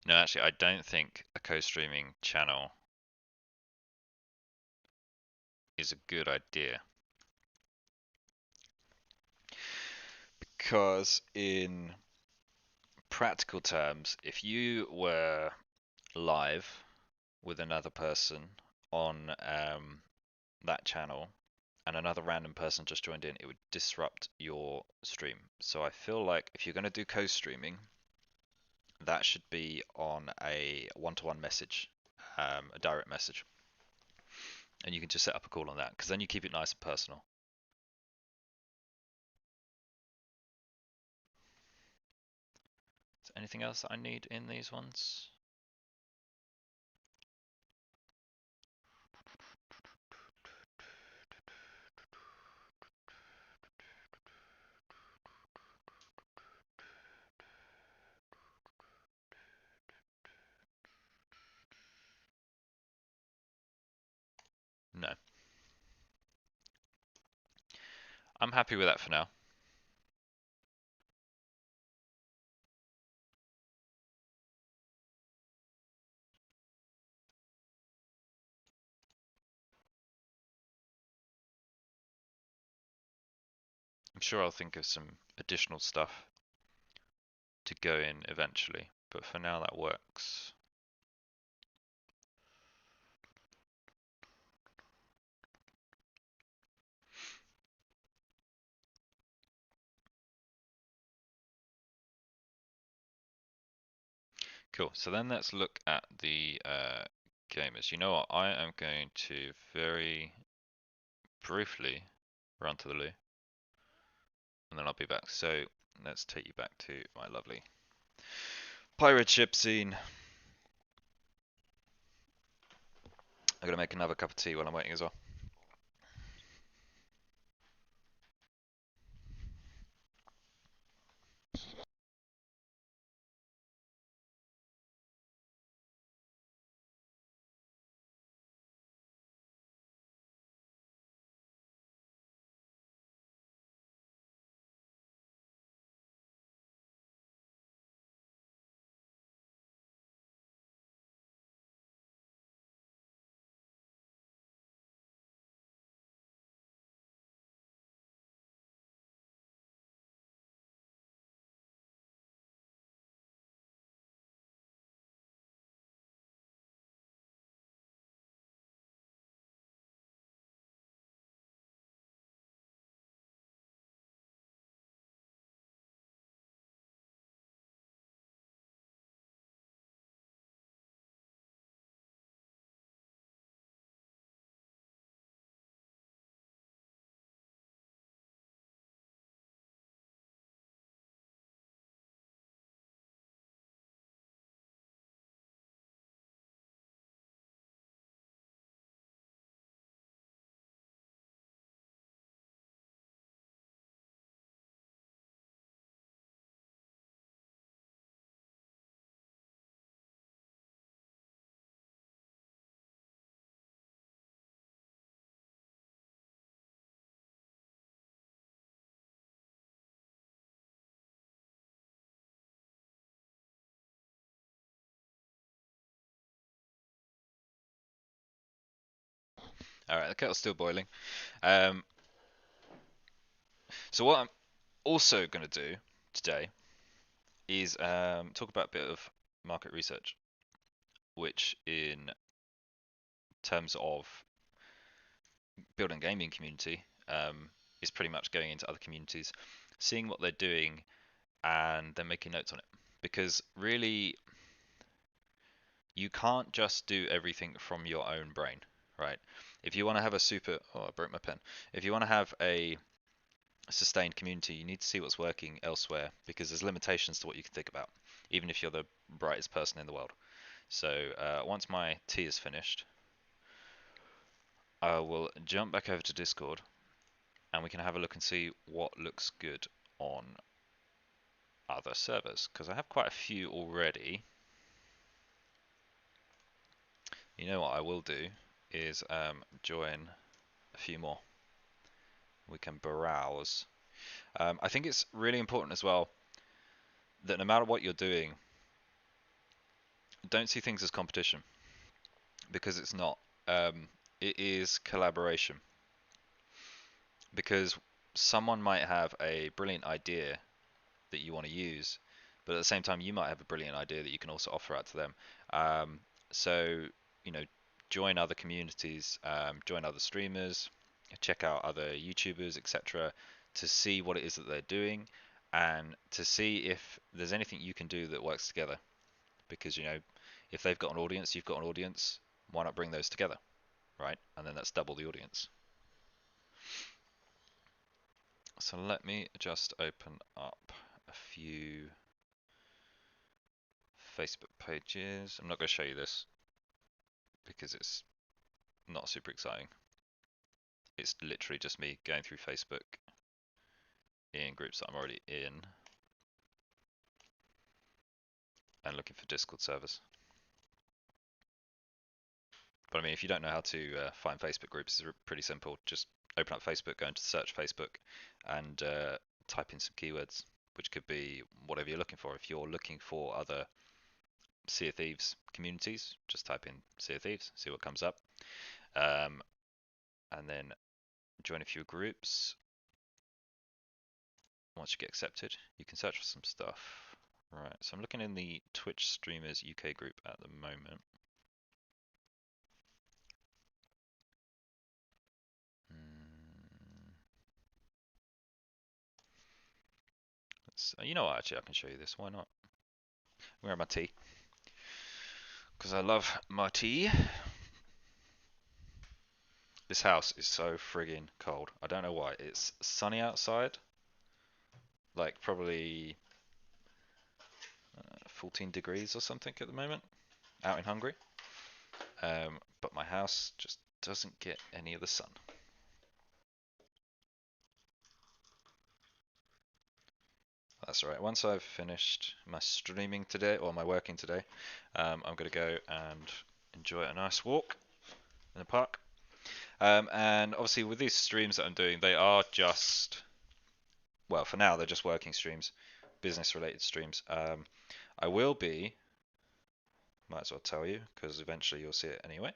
no, actually, I don't think a co-streaming channel is a good idea. Because in practical terms, if you were live with another person on that channel and another random person just joined in, it would disrupt your stream. So I feel like if you're going to do co-streaming, that should be on a one-to-one message, a direct message. And you can just set up a call on that, because then you keep it nice and personal. Is there anything else that I need in these ones? No. I'm happy with that for now. I'm sure I'll think of some additional stuff to go in eventually, but for now that works. Cool, so then let's look at the gamers. You know what, I am going to very briefly run to the loo, and then I'll be back. So let's take you back to my lovely pirate ship scene. I'm gonna make another cup of tea while I'm waiting as well. Alright, the kettle's still boiling. So what I'm also going to do today is talk about a bit of market research, which in terms of building a gaming community is pretty much going into other communities, seeing what they're doing, and then making notes on it. Because really, you can't just do everything from your own brain, right? If you want to have a oh, I broke my pen. If you want to have a sustained community, you need to see what's working elsewhere, because there's limitations to what you can think about, even if you're the brightest person in the world. So once my tea is finished, I will jump back over to Discord, and we can have a look and see what looks good on other servers, because I have quite a few already. You know what I will do is join a few more. We can browse. I think it's really important as well that no matter what you're doing, don't see things as competition, because it's not. It is collaboration, because someone might have a brilliant idea that you want to use, but at the same time, you might have a brilliant idea that you can also offer out to them. So, you know, join other communities, join other streamers, check out other YouTubers, etc., to see what it is that they're doing and to see if there's anything you can do that works together. Because, you know, if they've got an audience, you've got an audience, why not bring those together, right? And then that's double the audience. So let me just open up a few Facebook pages. I'm not going to show you this because it's not super exciting. It's literally just me going through Facebook in groups that I'm already in and looking for Discord servers. But I mean, if you don't know how to find Facebook groups, it's pretty simple. Just open up Facebook, go into search Facebook, and type in some keywords, which could be whatever you're looking for. If you're looking for other Sea of Thieves communities, just type in Sea of Thieves, see what comes up, and then join a few groups. Once you get accepted, you can search for some stuff. Right, so I'm looking in the Twitch Streamers UK group at the moment. You know what, actually I can show you this, why not? I'm wearing my tea. Because I love my tea. This house is so friggin' cold. I don't know why. It's sunny outside. Like probably 14 degrees or something at the moment. Out in Hungary. But my house just doesn't get any of the sun. That's right. Once I've finished my streaming today, or my working today, I'm going to go and enjoy a nice walk in the park. And obviously with these streams that I'm doing, they are just, well, for now, they're just working streams, business related streams. I will be, might as well tell you, because eventually you'll see it anyway.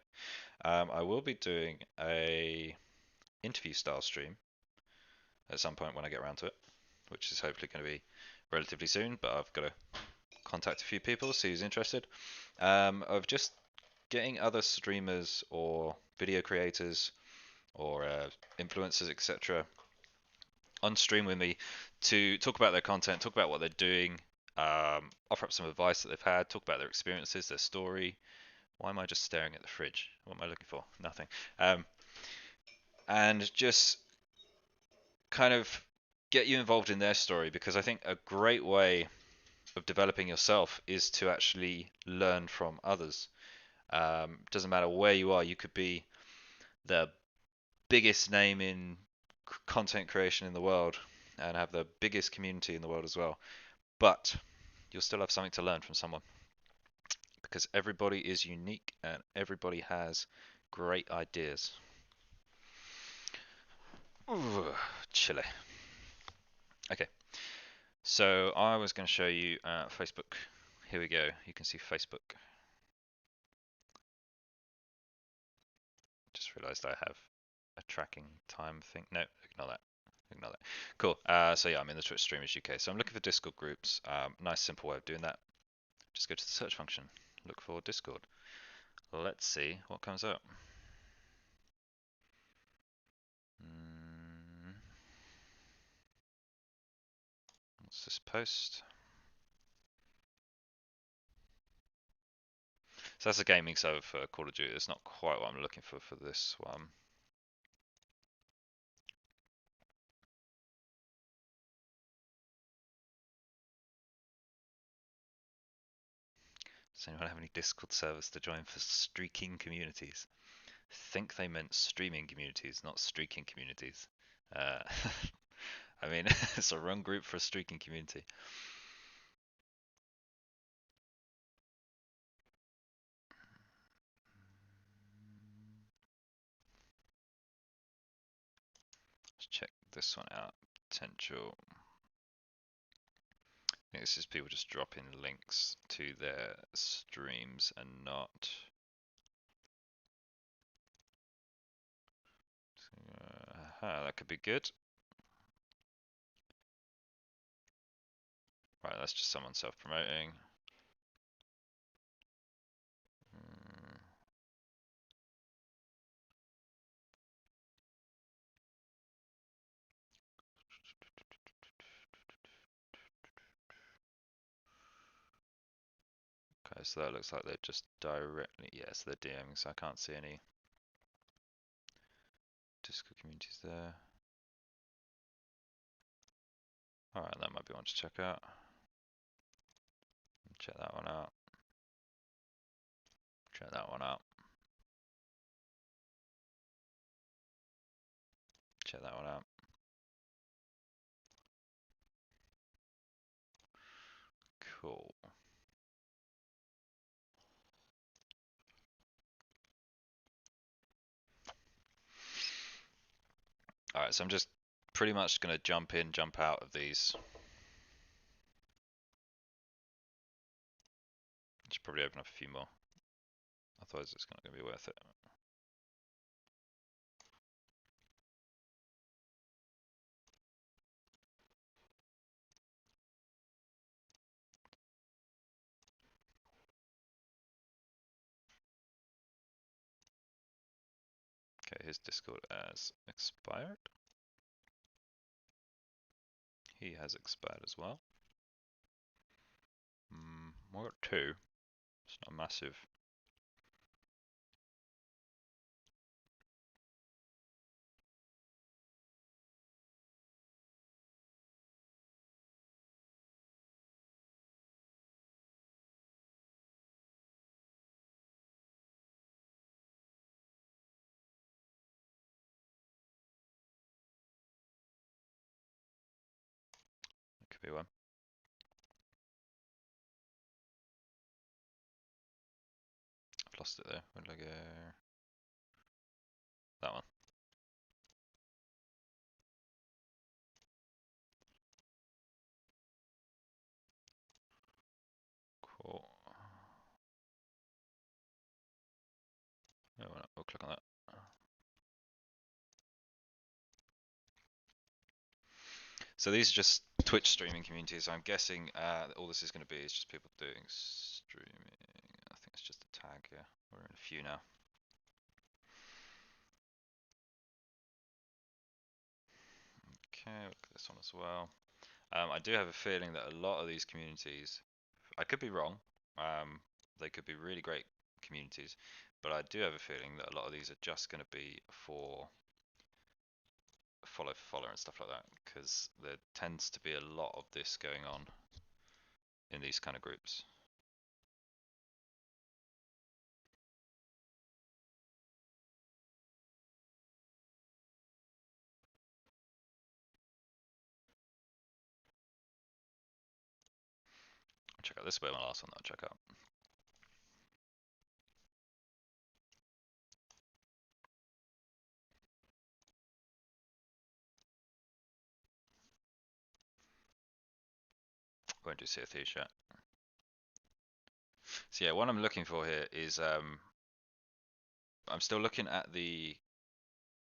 I will be doing a interview style stream at some point when I get around to it, which is hopefully going to be relatively soon, but I've got to contact a few people, see who's interested, of just getting other streamers or video creators or influencers, etc., on stream with me to talk about their content, talk about what they're doing, offer up some advice that they've had, talk about their experiences, their story. Why am I just staring at the fridge? What am I looking for? Nothing. And just kind of get you involved in their story, because I think a great way of developing yourself is to actually learn from others. Doesn't matter where you are, you could be the biggest name in content creation in the world and have the biggest community in the world as well, but you'll still have something to learn from someone, because everybody is unique and everybody has great ideas. Ooh, chilly. Okay, so I was going to show you Facebook. Here we go. You can see Facebook. Just realized I have a tracking time thing. No, ignore that. Ignore that. Cool. So yeah, I'm in the Twitch Streamers UK. So I'm looking for Discord groups. Nice simple way of doing that. Just go to the search function. Look for Discord. Let's see what comes up. What's this post? So that's a gaming server for Call of Duty. It's not quite what I'm looking for this one. Does anyone have any Discord servers to join for streaking communities? I think they meant streaming communities, not streaking communities. I mean, it's a wrong group for a streaking community. Let's check this one out. Potential. I think this is people just dropping links to their streams and not. That could be good. Right, that's just someone self-promoting. Mm. Okay, so that looks like they're just directly, yes, they're DMing, so I can't see any Discord communities there. Alright, that might be one to check out. Check that one out. Check that one out. Check that one out. Cool. Alright, so I'm just pretty much going to jump in, jump out of these. Should probably open up a few more. Otherwise it's not going to be worth it. Okay, his Discord has expired. He has expired as well. We've got two. It's not massive. That could be one. I've lost it there. Where did I go? That one. Cool. Yeah, we'll click on that. So these are just Twitch streaming communities. I'm guessing all this is going to be is just people doing streaming. I think it's just a tag here. We're in a few now. Okay, look at this one as well. I do have a feeling that a lot of these communities, I could be wrong, they could be really great communities, but I do have a feeling that a lot of these are just going to be for follow for follower and stuff like that, because there tends to be a lot of this going on in these kind of groups. Check out this way, my last one that I'll check out. Won't do Sea of Thieves yet. So yeah, what I'm looking for here is I'm still looking at the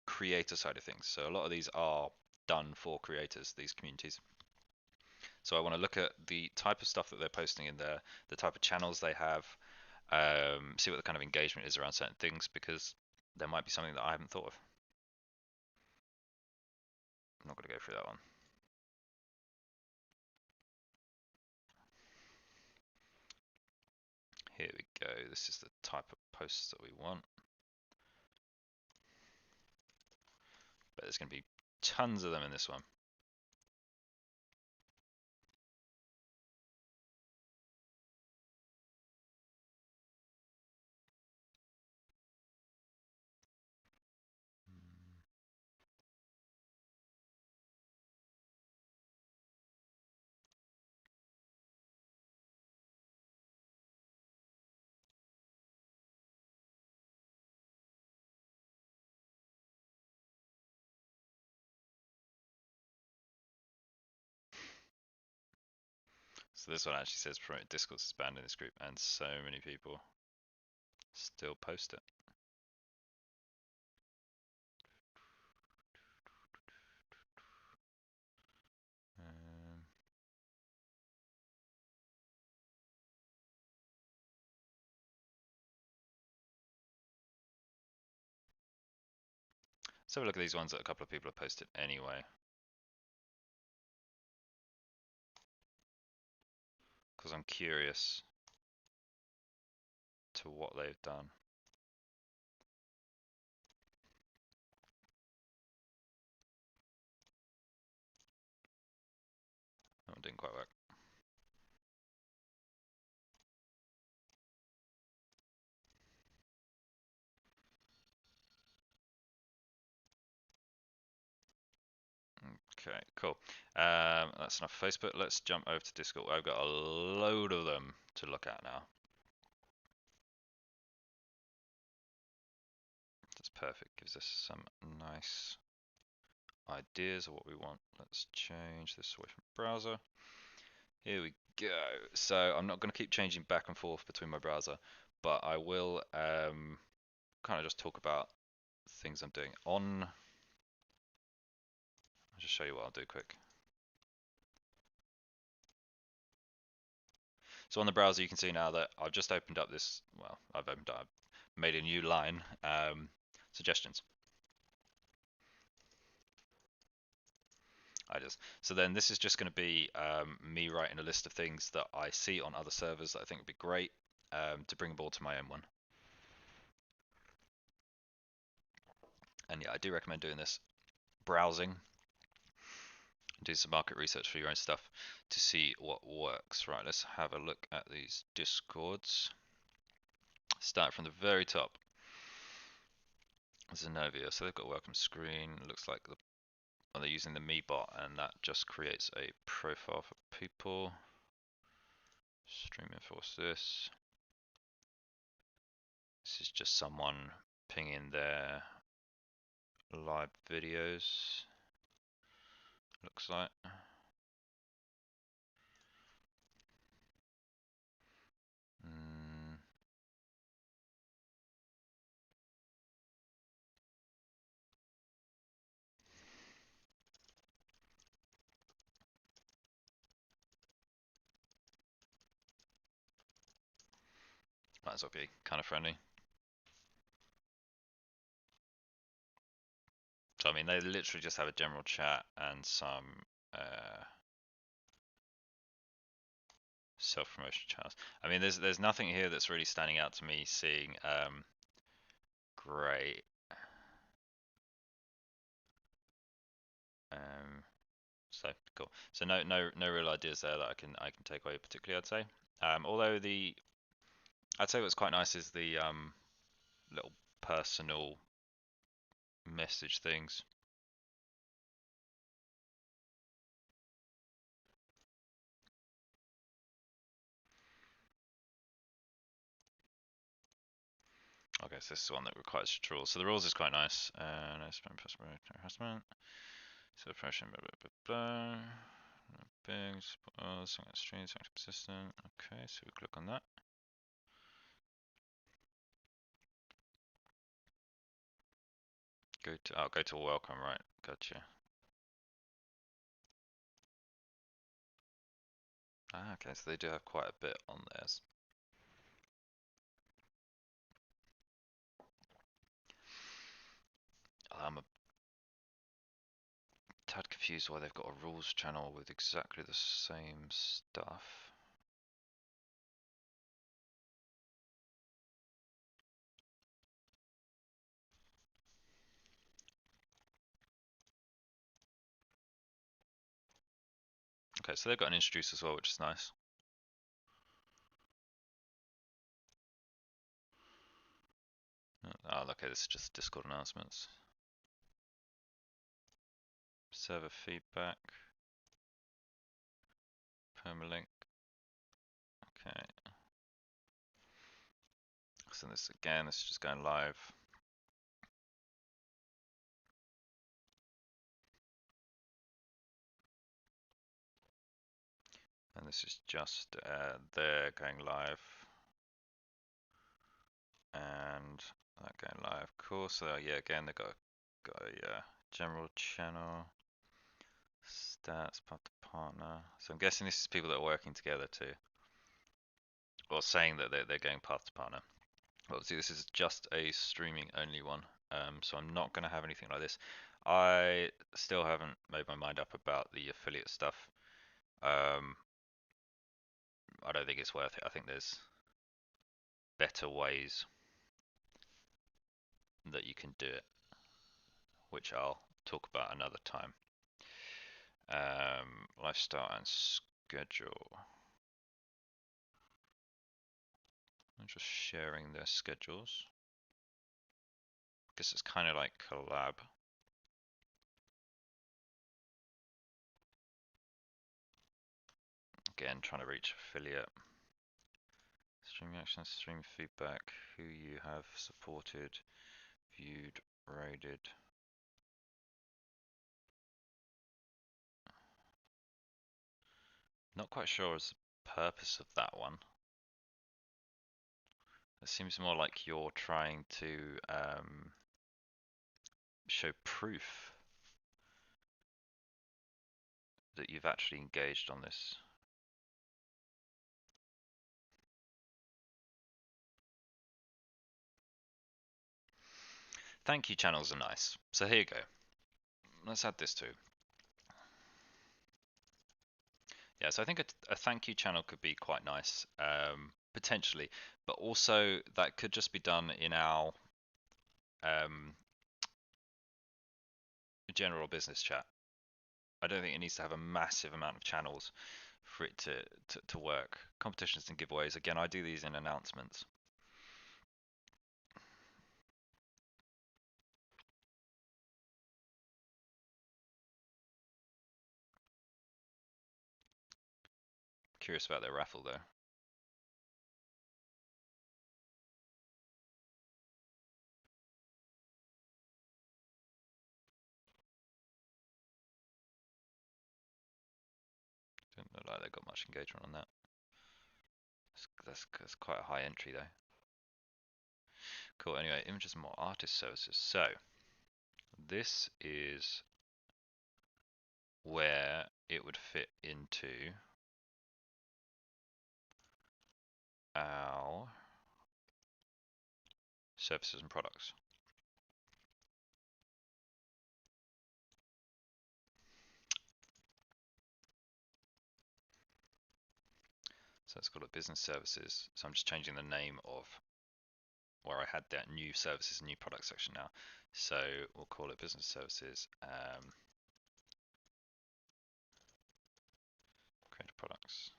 creator side of things. So a lot of these are done for creators, these communities. So I want to look at the type of stuff that they're posting in there, the type of channels they have, see what the kind of engagement is around certain things, because there might be something that I haven't thought of. I'm not going to go through that one. Here we go. This is the type of posts that we want. But there's going to be tons of them in this one. So this one actually says promote Discord is banned in this group, and so many people still post it. Let's have a look at these ones that a couple of people have posted anyway, because I'm curious to what they've done. Oh, it didn't quite work. Okay, cool. That's enough for Facebook. Let's jump over to Discord. I've got a load of them to look at now. That's perfect. Gives us some nice ideas of what we want. Let's change this away from browser. Here we go. So I'm not going to keep changing back and forth between my browser, but I will kind of just talk about things I'm doing on. I'll just show you what I'll do quick. So on the browser, you can see now that I've just opened up this. Well, I've made a new line. Suggestions. So then this is just going to be me writing a list of things that I see on other servers that I think would be great to bring aboard to my own one. And yeah, I do recommend doing this. Browsing, do some market research for your own stuff to see what works. Right, let's have a look at these discords. Start from the very top. Zenobia, so they've got a welcome screen. Looks like they're using the Me bot, and that just creates a profile for people. Stream enforce this. This is just someone pinging their live videos. Looks like. Might as well be kind of friendly. So I mean, they literally just have a general chat and some self-promotion channels. I mean, there's nothing here that's really standing out to me. Seeing great. So cool. So no real ideas there that I can take away particularly, I'd say. Although I'd say what's quite nice is the little personal message things. Okay, so this is one that requires rules. So the rules is quite nice. No spam, harassment. So promotion, blah blah blah blah. Big, streams, active persistent. Okay, so we click on that. Go to welcome, right? Gotcha. Okay, so they do have quite a bit on theirs. I'm a tad confused why they've got a rules channel with exactly the same stuff. Okay, so they've got an introduce as well, which is nice. Oh, okay, this is just Discord announcements. Server feedback. Permalink. Okay. So this again, this is just going live. And this is just there going live. And that going live. Cool. So yeah, again they got a general channel. Stats, partner. So I'm guessing this is people that are working together too. Or saying that they're going path to partner. Obviously this is just a streaming only one. So I'm not going to have anything like this. I still haven't made my mind up about the affiliate stuff. I don't think it's worth it. I think there's better ways that you can do it, which I'll talk about another time. Lifestyle and schedule. I'm just sharing their schedules. Guess it's kind of like collab. Again, trying to reach affiliate. Stream reactions, stream feedback, who you have supported, viewed, rated. Not quite sure as the purpose of that one. It seems more like you're trying to show proof that you've actually engaged on this. Thank you channels are nice. So here you go. Let's add this too. Yeah, so I think a thank you channel could be quite nice, potentially, but also that could just be done in our general business chat. I don't think it needs to have a massive amount of channels for it to work. Competitions and giveaways, again, I do these in announcements. Curious about their raffle though. Didn't look like they got much engagement on that. That's quite a high entry though. Cool, anyway, images and more artist services. So, this is where it would fit into our services and products. So let's call it business services. So I'm just changing the name of where I had that new services and new product section now. So we'll call it business services, creative products.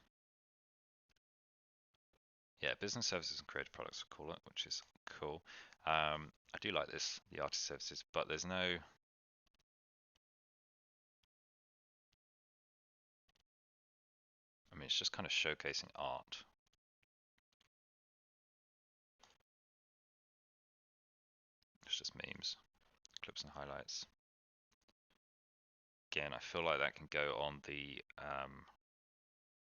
Yeah, business services and creative products we'll call it, which is cool. I do like this, the artist services, but there's no, I mean, it's just kind of showcasing art. It's just memes, clips and highlights. Again, I feel like that can go on the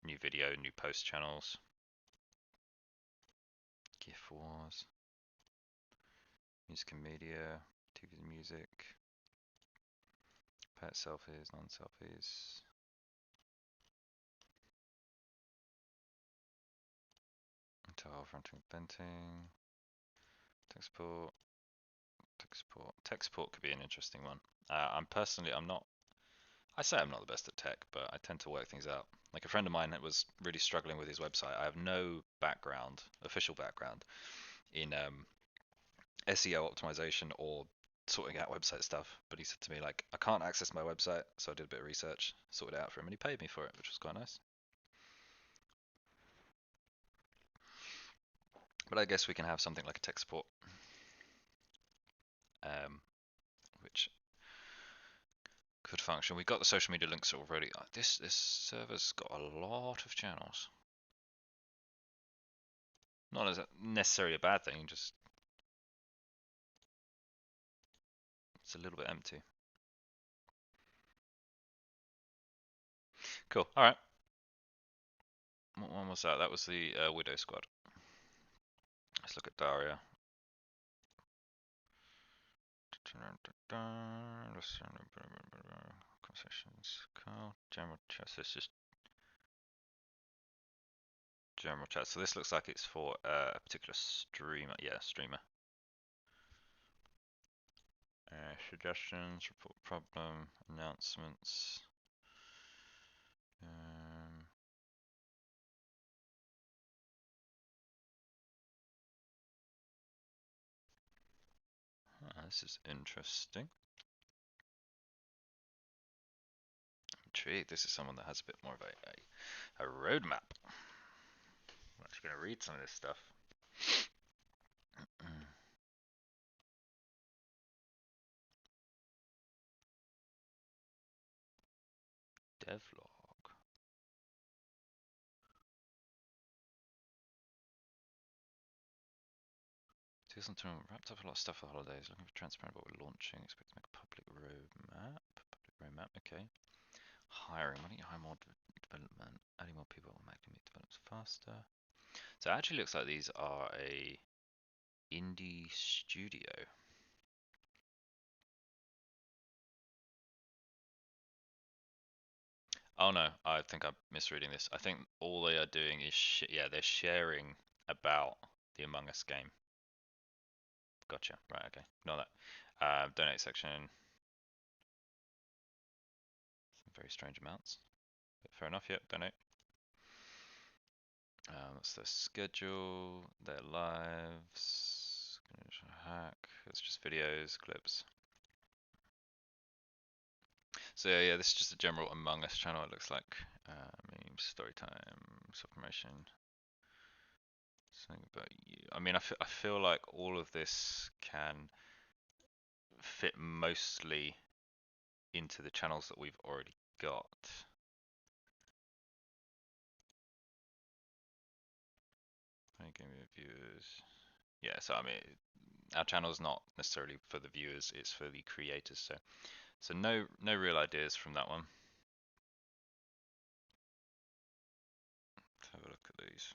new video, new post channels. GIF wars, music and media, TV and music, pet selfies, non-selfies. Tile fronting venting, tech support, tech support could be an interesting one. I'm not, I say I'm not the best at tech, but I tend to work things out. Like a friend of mine that was really struggling with his website. I have no background, official background in SEO optimization or sorting out website stuff, but he said to me like, I can't access my website, so I did a bit of research, sorted it out for him, and he paid me for it, which was quite nice. But I guess we can have something like a tech support, which could function. We got the social media links already. This server's got a lot of channels. Not as necessarily a bad thing, just it's a little bit empty. Cool. All right. What one was that? That was the Widow Squad. Let's look at Daria. Conversations. General chat. So it's just general chat. So this looks like it's for a particular streamer. Yeah, streamer. suggestions, report problem, announcements. This is interesting. I'm intrigued. This is someone that has a bit more of a roadmap. I'm actually going to read some of this stuff. Devlog. 2021 wrapped up a lot of stuff for the holidays. Looking for transparent what we're launching. Expect to make a public roadmap. Public roadmap, okay. Hiring. Why don't you hire more development? Adding more people will make developments faster. So it actually looks like these are a indie studio. Oh no, I think I'm misreading this. I think all they are doing is yeah, they're sharing about the Among Us game. Gotcha. Right. Okay. Know that. Donate section. Some very strange amounts. But fair enough. Yep. Donate. What's their schedule? Their lives. Hack. It's just videos, clips. So yeah, this is just a general Among Us channel. It looks like memes, story time, self promotion. Something about you. I mean, I feel like all of this can fit mostly into the channels that we've already got. Game viewers. Yeah, so I mean, our channel is not necessarily for the viewers; it's for the creators. So no real ideas from that one. Let's have a look at these.